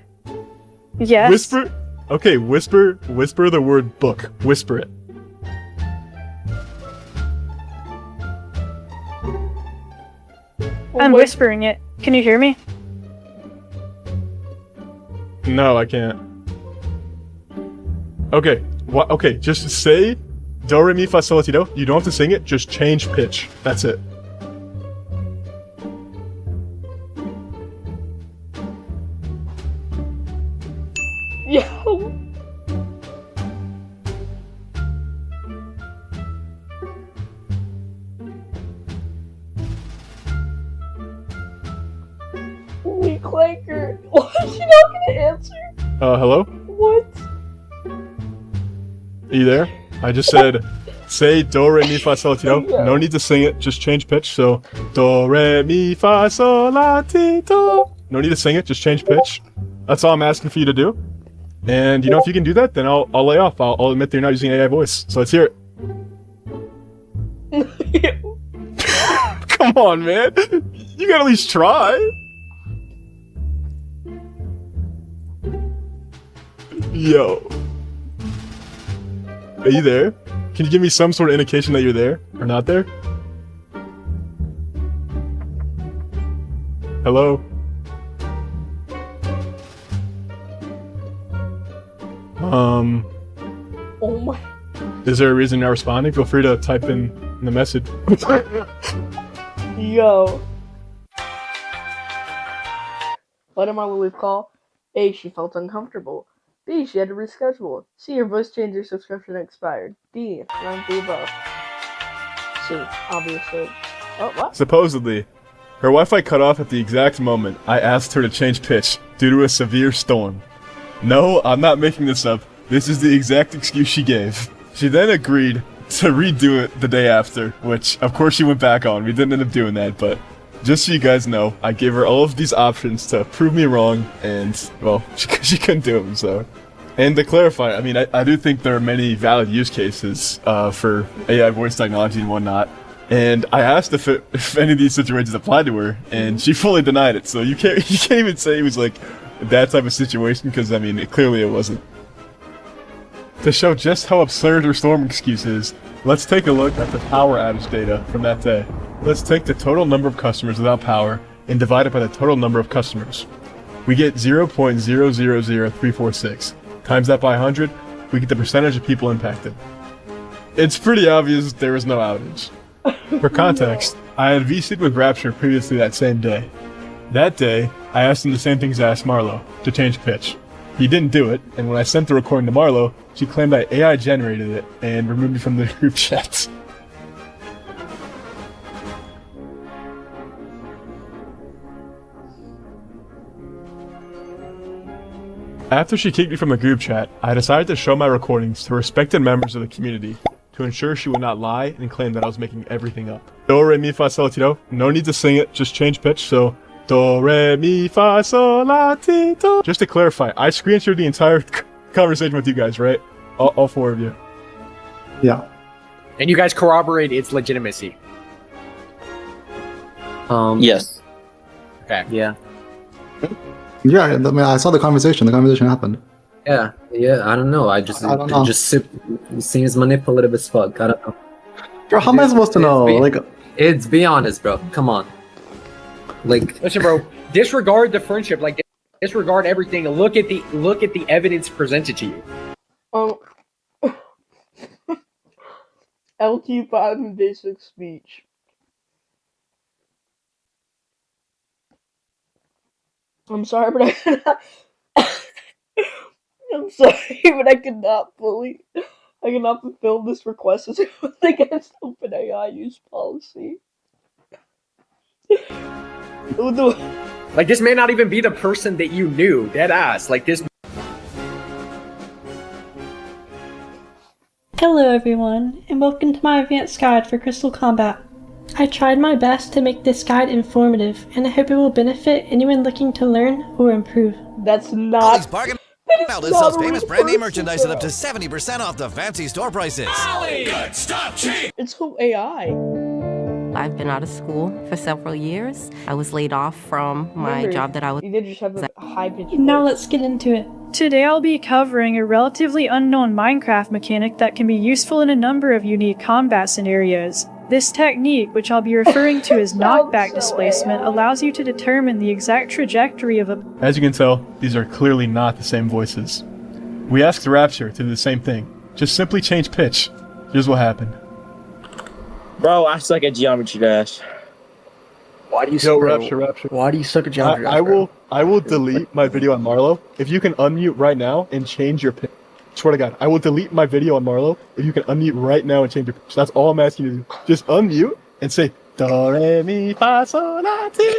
Yes. Whisper. Okay, whisper the word book. Whisper it. I'm whispering it. Can you hear me? No, I can't. Okay, what? Okay, just say do re mi fa sol la ti do. You don't have to sing it. Just change pitch. That's it. Yo. Holy clanker. Why is she not gonna answer? Hello? What? Are you there? I just said, say do re mi fa sol la ti do. No need to sing it. Just change pitch. So do re mi fa sol la ti do. No need to sing it. Just change pitch. That's all I'm asking for you to do. And you know, if you can do that, then I'll lay off. I'll admit that you're not using AI voice. So let's hear it. Come on, man. You gotta at least try. Yo. Are you there? Can you give me some sort of indication that you're there or not there? Hello? Oh my. Is there a reason you're not responding? Feel free to type in the message. Yo. What did my Lily call? A, she felt uncomfortable. B, she had to reschedule. C, her voice changer subscription expired. D, none of the above. C, obviously. Oh, what? Supposedly, her Wi-Fi cut off at the exact moment I asked her to change pitch due to a severe storm. No, I'm not making this up. This is the exact excuse she gave. She then agreed to redo it the day after, which of course she went back on. We didn't end up doing that, but just so you guys know, I gave her all of these options to prove me wrong, and, well, she couldn't do them, so. And to clarify, I mean, I do think there are many valid use cases for AI voice technology and whatnot. And I asked if any of these situations applied to her, and she fully denied it. So you can't even say it was like that type of situation, because I mean, clearly it wasn't. To show just how absurd her storm excuse is, let's take a look at the power outage data from that day. Let's take the total number of customers without power and divide it by the total number of customers. We get 0.000346. Times that by 100, we get the percentage of people impacted. It's pretty obvious there was no outage. For context, I had VC'd with Rapture previously that same day. That day, I asked him the same things I asked Marlo, to change pitch. He didn't do it, and when I sent the recording to Marlo, she claimed I AI generated it and removed me from the group chat. After she kicked me from the group chat, I decided to show my recordings to respected members of the community to ensure she would not lie and claim that I was making everything up. Do re mi fa sol la ti do. No need to sing it, just change pitch, so do re mi fa sol la ti do. Just to clarify, I screen shared the entire conversation with you guys, right? All four of you. Yeah. And you guys corroborate its legitimacy. Yes. Okay. Yeah. Yeah, I mean, I saw the conversation. The conversation happened. Yeah. I don't know. I don't know. It just seems manipulative as fuck. I don't know. Bro, how am I supposed to know? It's be honest, bro. Come on. Like, listen, bro. Disregard the friendship. Like, disregard everything. Look at the evidence presented to you. LT5 in basic speech. I'm sorry, but I cannot. I'm sorry, but I cannot fulfill this request as it was against OpenAI use policy. Like, this may not even be the person that you knew. Dead ass. Like, this. Hello everyone, and welcome to my advanced guide for Crystal Combat. I tried my best to make this guide informative, and I hope it will benefit anyone looking to learn or improve. That's not... Aldi sells famous brand name merchandise at up to 70% off the fancy store prices. Aldi! Good stuff, cheap! It's who AI. I've been out of school for several years. I was laid off from my job that I was. You did just have a high pitch. Now let's get into it. Today I'll be covering a relatively unknown Minecraft mechanic that can be useful in a number of unique combat scenarios. This technique, which I'll be referring to as knockback displacement, allows you to determine the exact trajectory of a... As you can tell, these are clearly not the same voices. We asked Rapture to do the same thing. Just simply change pitch. Here's what happened. Bro, I suck at Geometry Dash. Why do you suck Rapture? Why do you suck at Geometry Dash? I will delete my video on Marlo. If you can unmute right now and change your pitch. Swear to God, I will delete my video on Marlo if you can unmute right now and change your pitch. That's all I'm asking you to do. Just unmute and say do re mi fa sol la ti.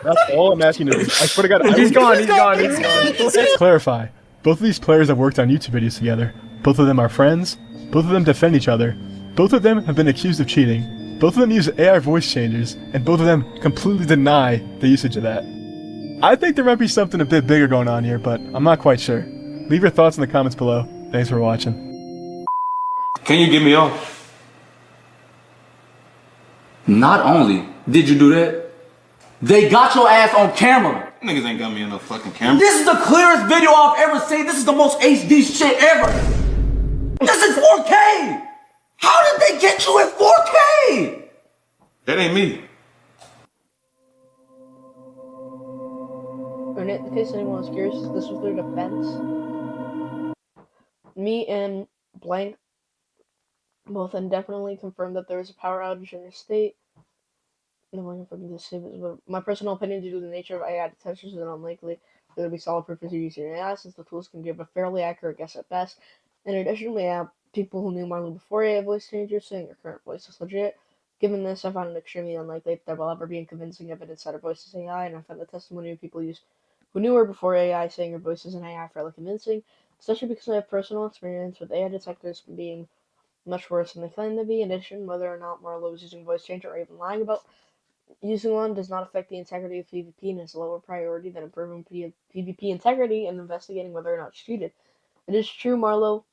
That's all I'm asking you to do. I swear to God. He's gone. Let's clarify. Both of these players have worked on YouTube videos together. Both of them are friends. Both of them defend each other. Both of them have been accused of cheating. Both of them use AI voice changers, and both of them completely deny the usage of that. I think there might be something a bit bigger going on here, but I'm not quite sure. Leave your thoughts in the comments below. Thanks for watching. Can you get me off? Not only did you do that, they got your ass on camera. Niggas ain't got me on no fucking camera. This is the clearest video I've ever seen. This is the most HD shit ever. This is 4K. How did they get you in 4K? That ain't me. And in case anyone was curious, this was their defense. Me and Blank both indefinitely confirmed that there was a power outage in their state. No one confirmed this, but my personal opinion, due to the nature of AI detectors, is unlikely there will be solid proof of using AI, since the tools can give a fairly accurate guess at best. In addition, we have people who knew Marlo before AI voice changers saying her current voice is legit. Given this, I found it extremely unlikely that there will ever be convincing evidence that her voice is AI, and I found the testimony of people who knew her before AI saying her voice is an AI fairly convincing, especially because I have personal experience with AI detectors being much worse than they claim to be. In addition, whether or not Marlo is using voice changer or even lying about using one does not affect the integrity of PvP and is a lower priority than improving PvP integrity and investigating whether or not it's cheated. It is true for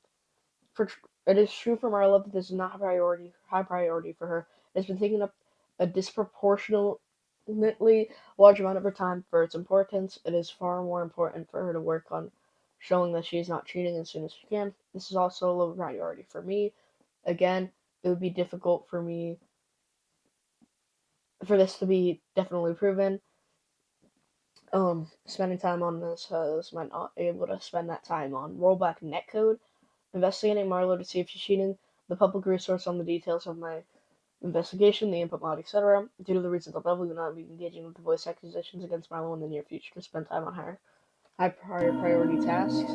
Marlo that this is not high priority for her. It has been taking up a disproportionately large amount of her time for its importance. It is far more important for her to work on showing that she is not cheating as soon as she can. This is also a low priority for me. Again, it would be difficult for me for this to be definitely proven. Spending time on this has might not be able to spend that time on rollback netcode, investigating Marlo to see if she's cheating, the public resource on the details of my investigation, the input mod, etc. Due to the reasons above, we will not be engaging with the voice accusations against Marlo in the near future to spend time on high priority tasks.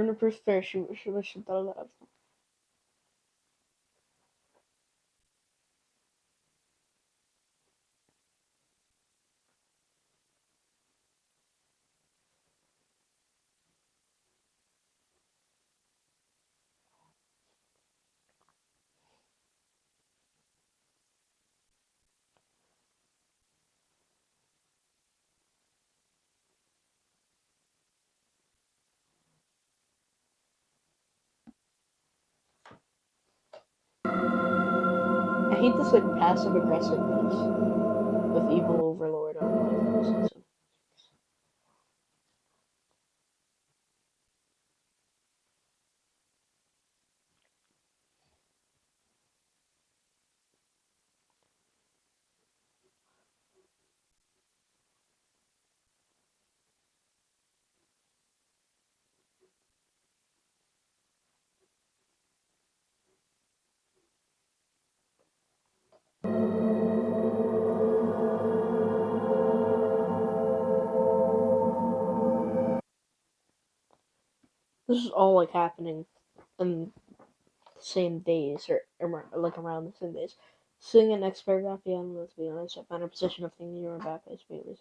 100% fair. She thought of that. I hate this like passive aggressiveness with Evil Overlord on my system. This is all like happening in the same days or like around the same days. Seeing an next paragraph, yeah, let's be honest, I found a position of thinking you were back as babies.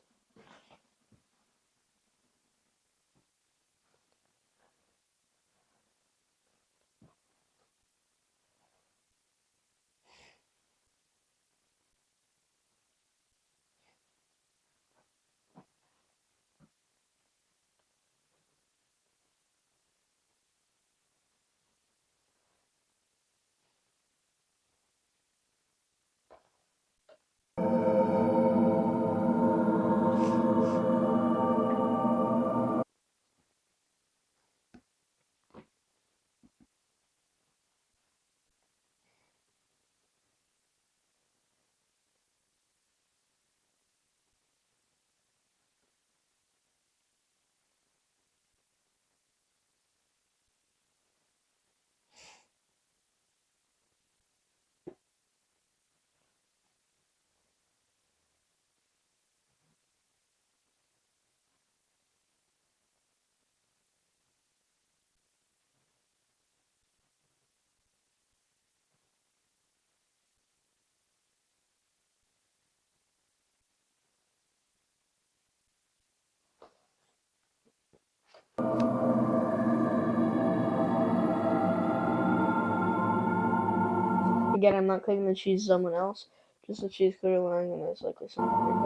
Again, I'm not claiming that she's someone else, just that she's clearly lying and there's likely something weird.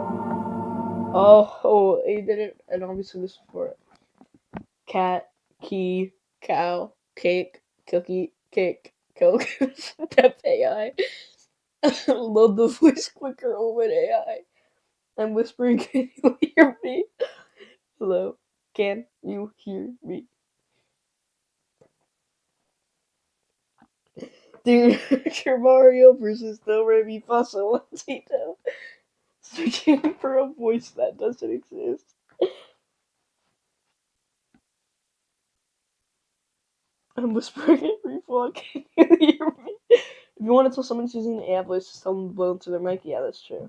Oh, he did it, and obviously this is for it. Cat, key, cow, cake, cookie, cake, coke, step AI. Load the voice quicker, Omen AI. I'm whispering, can you hear me? Hello, can you hear me? Dude, Super Mario versus Do Re Mi Fa Sol La Si Do. Searching for a voice that doesn't exist. I'm whispering every vlog. Can you hear me? If you want to tell someone's using an AI voice, just tell them to blow into their mic. Yeah, that's true.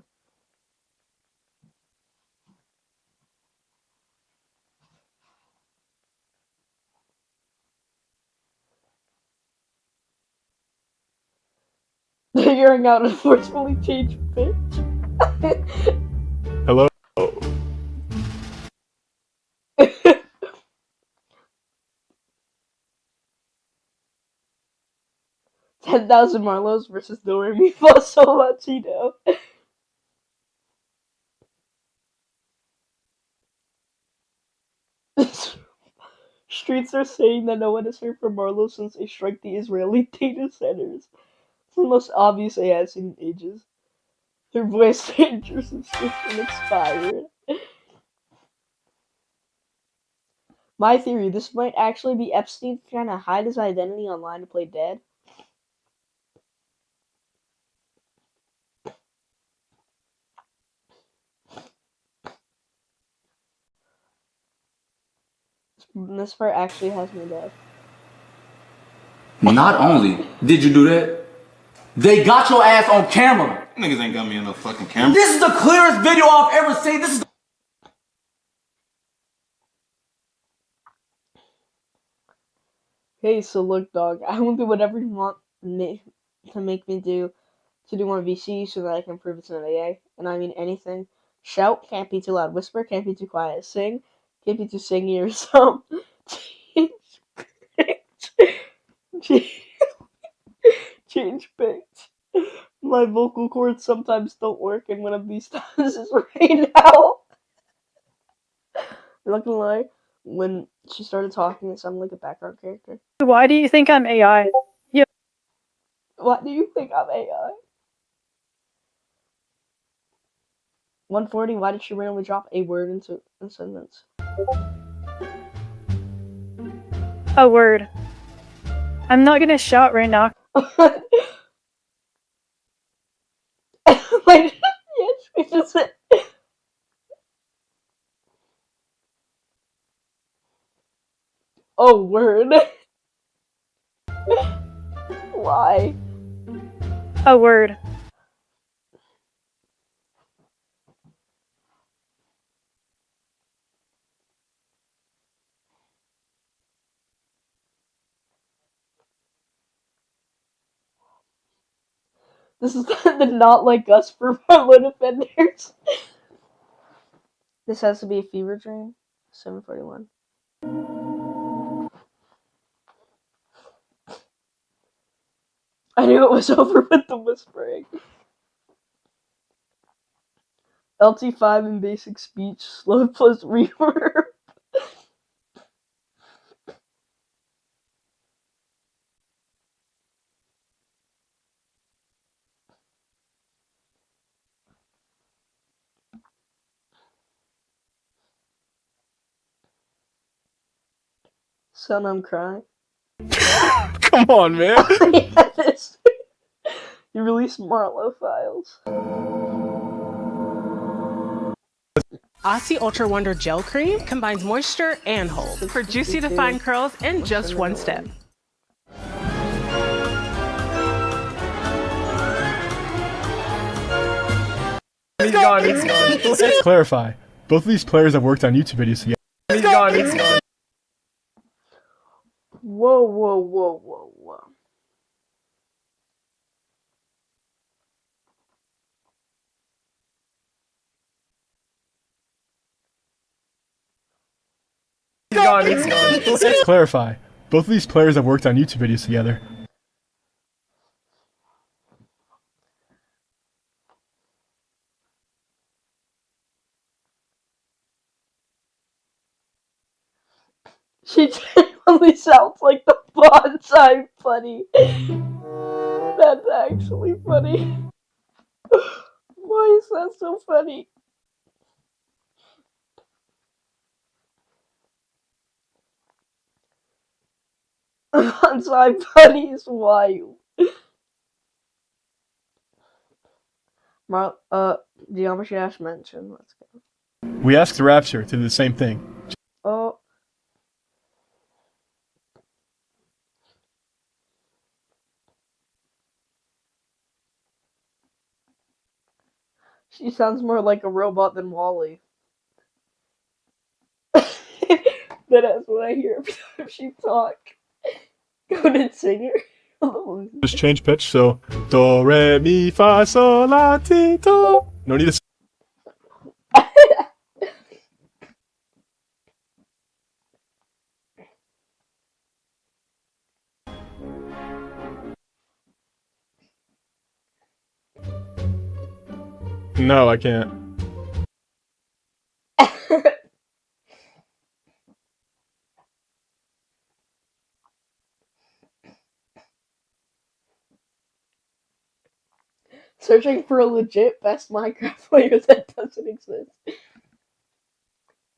Figuring out and forcefully change pitch. Hello. 10,000 Marlos versus Do Re Mi Fa Sol La Si Do. Streets are saying that no one has heard from Marlo since they strike the Israeli data centers. It's the most obvious AI I've seen in ages. Her voice changer subscription expired. My theory, this might actually be Epstein trying to hide his identity online to play dead. This part actually has me dead. Not only did you do that, they got your ass on camera. Niggas ain't got me on no fucking camera. This is the clearest video I've ever seen. This is Hey, so look, dog, I will do whatever you want to make me do to do on VC so that I can prove it's an AA. And I mean anything. Shout, can't be too loud. Whisper, can't be too quiet. Sing, can't be too singy or something. Change pitch. My vocal cords sometimes don't work, and one of these times is right now. I'm not gonna lie, when she started talking, it sounded like a background character. Why do you think I'm AI? Yeah. Why do you think I'm AI? 140, why did she randomly drop a word into a sentence? A word. I'm not gonna shout right now. Like, yes, we just said. Oh, word. Why? A word. This is the not like us for Marlo defenders. This has to be a fever dream. 741. I knew it was over with the whispering. LT5 in basic speech, slow plus reverb. Son, I'm crying. Come on, man. Yes. You released Marlo files. Aussie Ultra Wonder Gel Cream combines moisture and hold for juicy defined curls in just one step. He's gone, he's gone. Let's clarify. Both of these players have worked on YouTube videos together. He's gone, he's gone. Whoa, whoa, whoa, whoa, whoa. He's gone, he's gone. Let's clarify. Both of these players have worked on YouTube videos together. She genuinely sounds like the bonsai bunny. That's actually funny. Why is that so funny? Bonsai bunny is wild. Geometry Dash mentioned. Let's go. We asked Rapture to do the same thing. Oh. She sounds more like a robot than Wally. That's what I hear every time she talk. Go to singer. Just change pitch, so do, re, mi, fa, sol, la, ti, do. No need to. No, I can't. Searching for a legit best Minecraft player that doesn't exist.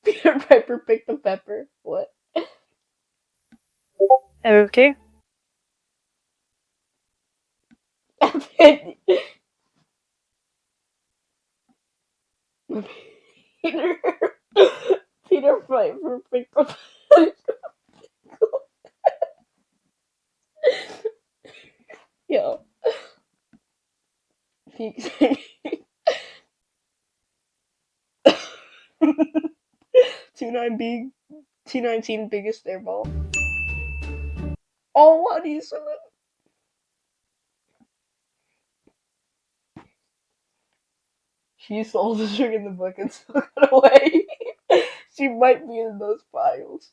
Peter Piper picked the pepper. What? Okay. Peter Piper picked the pepper. Yo. Peak 29 big T19 biggest airball. Oh, what do you say? She sold the string in the book and took it away. She might be in those files.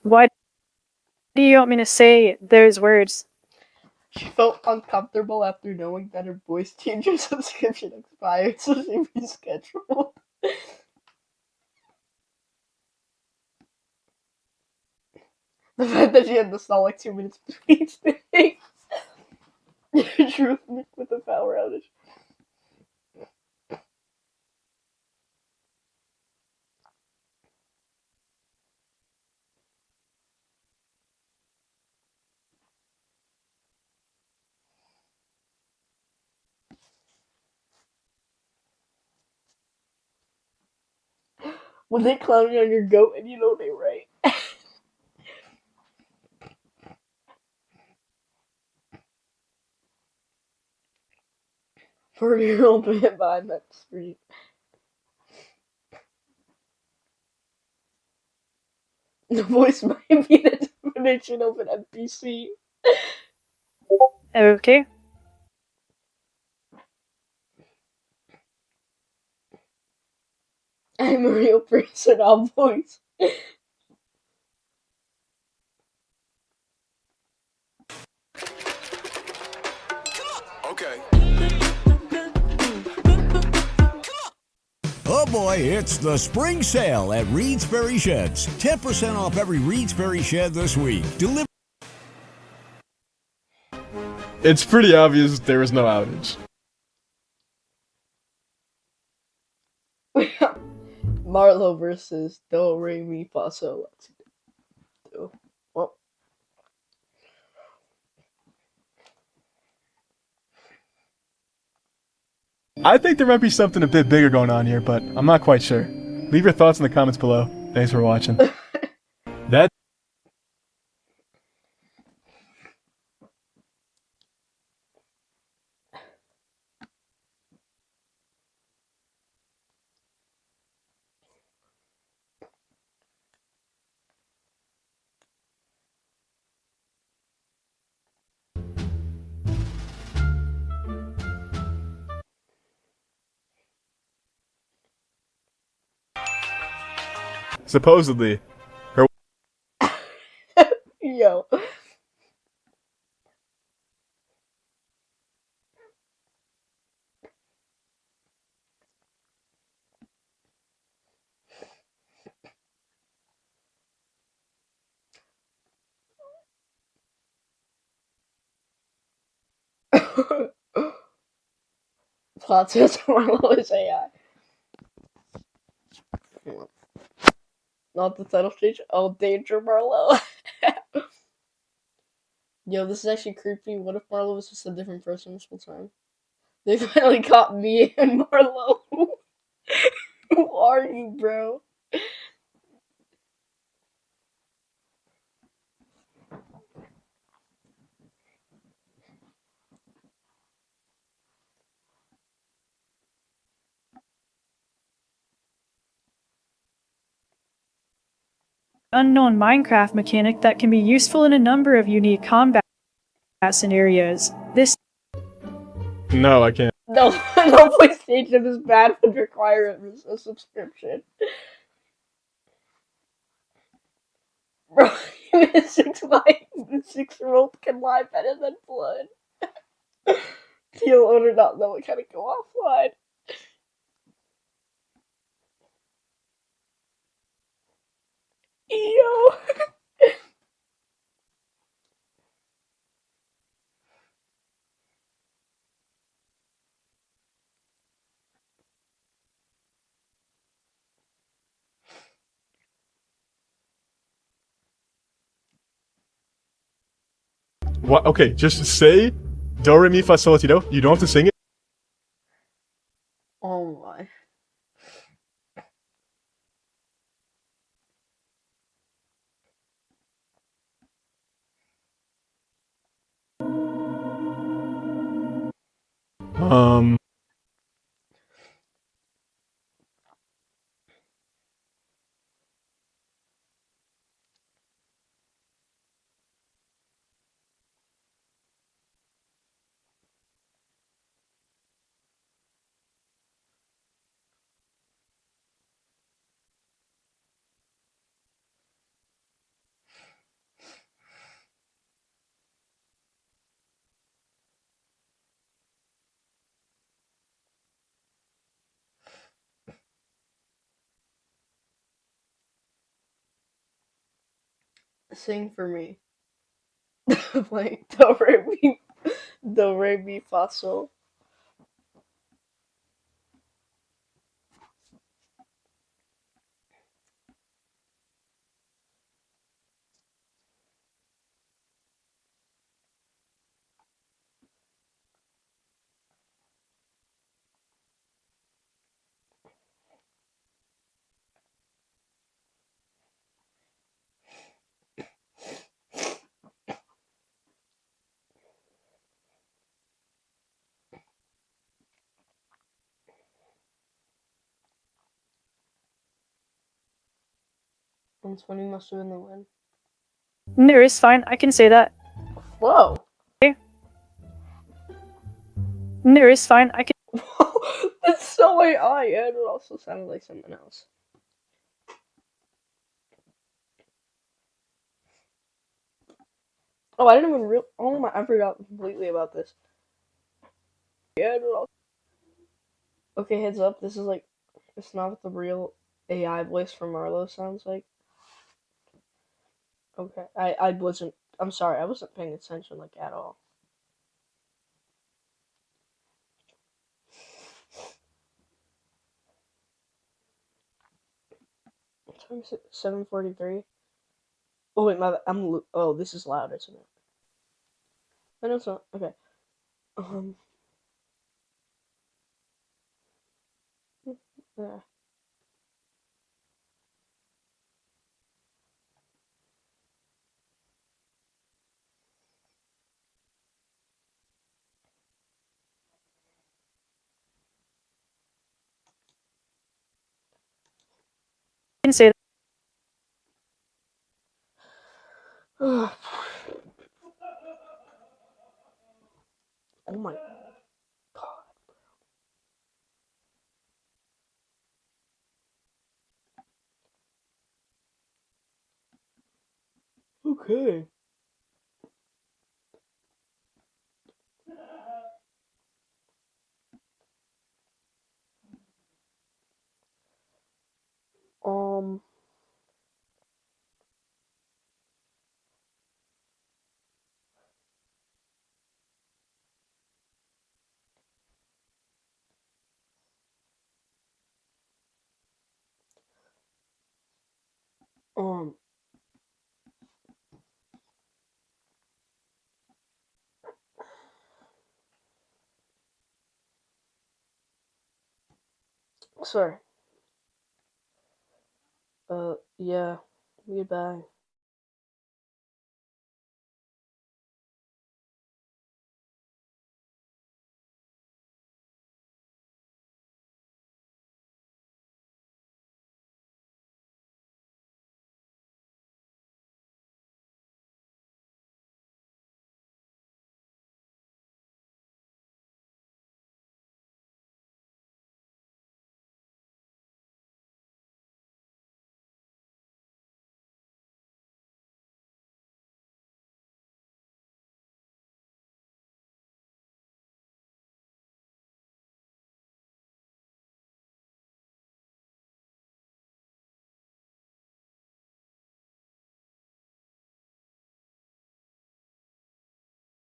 Why do you want me to say those words? She felt uncomfortable after knowing that her voice teacher subscription expired, so she rescheduled. The fact that she had to stall like 2 minutes between each thing. Truth with the power outage. When they clowning on your goat and you know they right. Four-year-old man behind that street. The voice might be the definition of an NPC. Okay. I'm a real person on voice. Okay. Oh boy, it's the spring sale at Reed's Ferry Sheds. 10% off every Reed's Ferry Shed this week. It's pretty obvious there was no outage. Marlo versus Do Re Mi Fa Sol. Let's do. Well. I think there might be something a bit bigger going on here, but I'm not quite sure. Leave your thoughts in the comments below. Thanks for watching. That supposedly her Yo. Plot twist, Marlo is AI. Not the title stage. Oh, danger, Marlo. Yo, this is actually creepy. What if Marlo was just a different person this whole time? They finally caught me and Marlo. Who are you, bro? Unknown Minecraft mechanic that can be useful in a number of unique combat scenarios. This No, I can't. No, no PlayStation is bad would require a subscription. Bro, the 6-year-old can lie better than blood. He'll owner not know what kind of go offline. Yo. What? Okay, just say Do Re Mi Fa Sol La Ti Do. You don't have to sing it. Oh my. Um. Sing for me. Like do re mi fa sol. And 20 must have been the win. There is fine. I can say that. Whoa. There is fine. I can. It's so AI, and it also sounded like something else. Oh, I didn't even oh my, I forgot completely about this. Yeah, it also. Okay, heads up, this is like, it's not what the real AI voice for Marlo sounds like. Okay, I'm sorry, I wasn't paying attention, like, at all. What time is it? 7:43? Oh wait, oh, this is loud, isn't it? I know it's not, okay. Yeah. Can say that. Oh my god. Okay. Um. Sorry. Yeah. Goodbye.